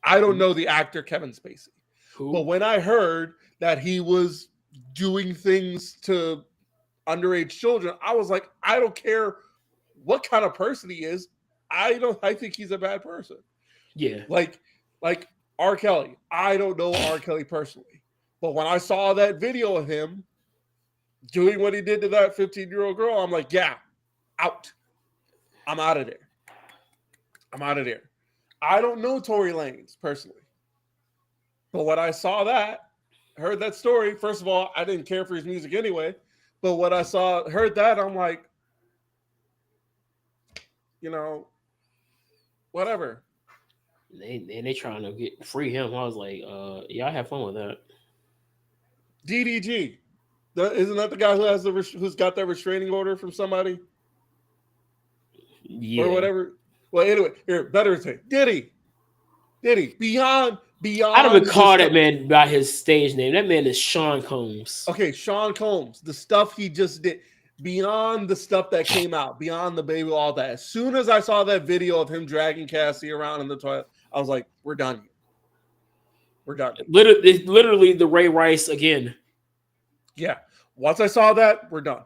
I don't know the actor Kevin Spacey. Who? But when I heard that he was doing things to underage children, I was like, I don't care what kind of person he is. I think he's a bad person. Yeah. Like R. Kelly. I don't know R. Kelly personally. But when I saw that video of him doing what he did to that 15-year-old girl, I'm like, yeah, out. I'm out of there. I don't know Tory Lanez personally. But when I saw that, heard that story, first of all, I didn't care for his music anyway. But when I heard that, I'm like, whatever. They trying to free him. I was like, y'all have fun with that. DDG. Isn't that the guy who's got that restraining order from somebody? Yeah. Or whatever. Well, anyway, here, better say Diddy. Beyond. I don't even call that man by his stage name. That man is Sean Combs. Okay, Sean Combs. The stuff he just did, beyond the stuff that came out, beyond the baby, all that. As soon as I saw that video of him dragging Cassie around in the toilet, I was like, we're done. We're done. Literally the Ray Rice again. Yeah. Once I saw that, we're done.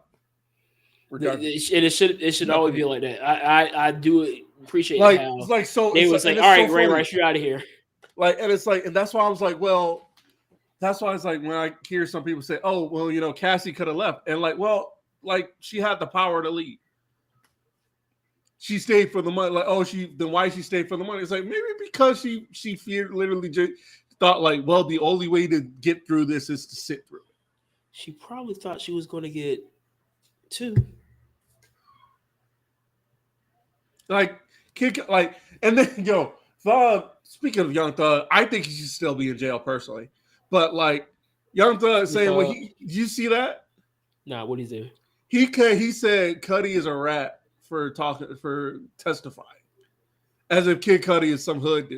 regardless. And it should always be like that. I do appreciate Like how it's like so. they It's, would say, and "All it's right, so Ray funny. Rice, you're out of here." Like, and it's like, and that's why I was like, well, that's why it's like when I hear some people say, "Oh, well, you know, Cassie could have left," and like, well, like she had the power to leave. She stayed for the money. Like, oh, then why she stayed for the money? It's like maybe because she feared, literally just thought like, well, the only way to get through this is to sit through it. She probably thought she was going to get 2. Like, kick, like, and then yo, Thug. Speaking of Young Thug, I think he should still be in jail personally. But like, Young Thug saying, "Well, did you see that?" Nah, what he do? He said Cudi is a rat for testifying, as if Kid Cudi is some hood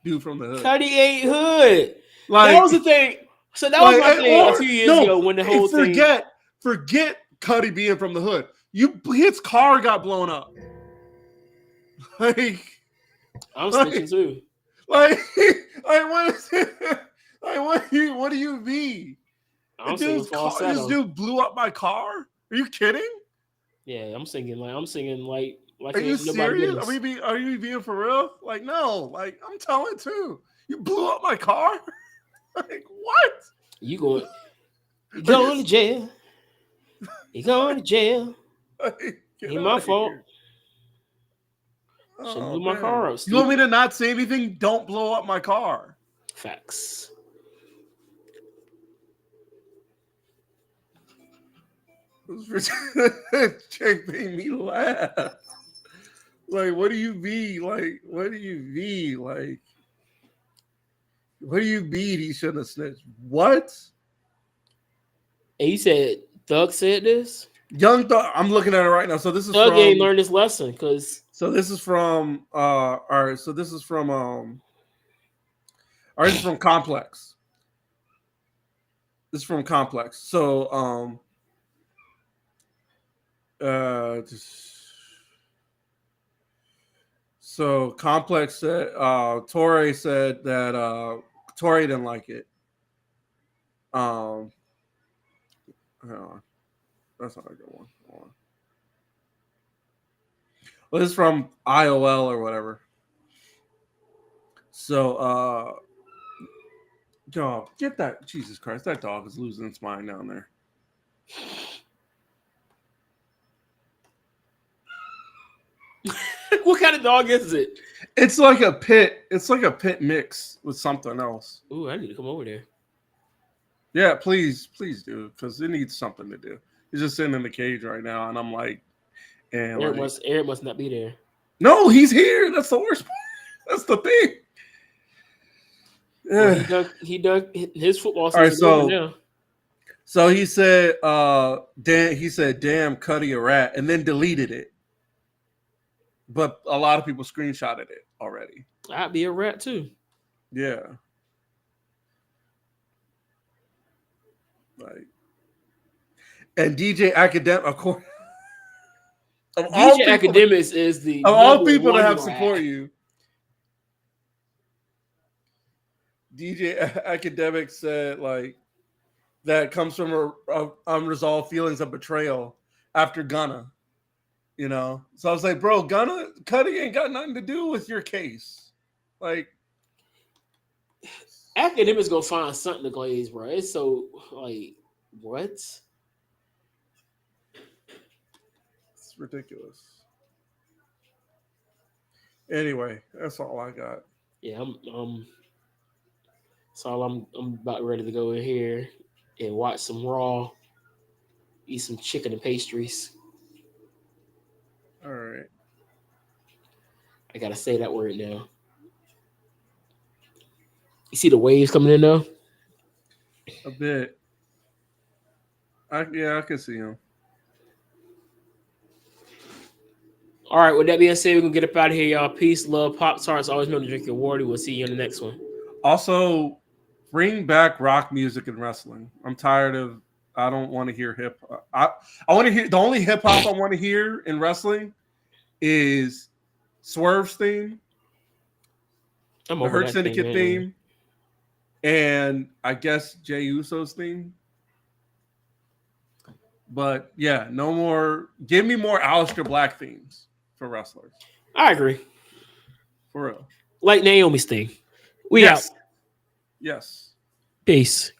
dude from the hood. Cudi ain't hood. Like that was the thing. So that was my thing a few years ago when the whole thing. Forget Cudi being from the hood. His car got blown up. Like I'm snitching too. Like what is it? Like what do you mean? This dude blew up my car? Are you kidding? Yeah, I'm singing like are you serious? Are you being for real? Like, no, like I'm telling too. You blew up my car? Like what? You going to jail. You going to jail. Ain't my fault. Shouldn't blew my car up. You want me to not say anything? Don't blow up my car. Facts. Jake made me laugh. Like, what do you mean? Like, what do you mean? Like, what do you mean he shouldn't have snitched? What? And you said Thug said this? Young Thug. I'm looking at it right now. So this is Thug ain't learned this lesson because. So this is from. All right. So this is from. All right. This is from Complex. This is from Complex. So So Complex said Torre said that Torre didn't like it. Hold on. That's not a good one. Hold on. Well, this is from IOL or whatever. So dog, get that. Jesus Christ, that dog is losing its mind down there. What kind of dog is it? It's like a pit. It's like a pit mix with something else. Ooh, I need to come over there. Yeah, please do, because it needs something to do. He's just sitting in the cage right now, and I'm like, and Eric must not be there. No, he's here. That's the worst part. That's the thing. Well, he dug his football season. All right, now. So he said, damn Cudi a rat, and then deleted it. But a lot of people screenshotted it already. I'd be a rat too. Yeah. Like, and DJ Academic, of course. DJ Academics is the of all people that have rat. support you. DJ Academic said like that comes from a unresolved feelings of betrayal after Gunna. You know, so I was like, bro, Cudi ain't got nothing to do with your case. Like, Academics gonna find something to glaze, bro. It's so like, what? It's ridiculous. Anyway, that's all I got. Yeah, so I'm about ready to go in here and watch some Raw, eat some chicken and pastries. All right. I gotta say that word now. You see the waves coming in now? A bit. I can see him. All right, with that being said, we're gonna get up out of here, y'all. Peace, love, Pop-Tarts. Always know to drink your water. We'll see you in the next one. Also, bring back rock music and wrestling. I'm tired of. I don't want to hear hip hop. I want to hear the only hip hop I want to hear in wrestling is Swerve's theme, the Hurt Syndicate theme, and I guess Jey Uso's theme. But yeah, no more. Give me more Aleister Black themes for wrestlers. I agree. For real. Like Naomi's thing. We out. Yes. Peace.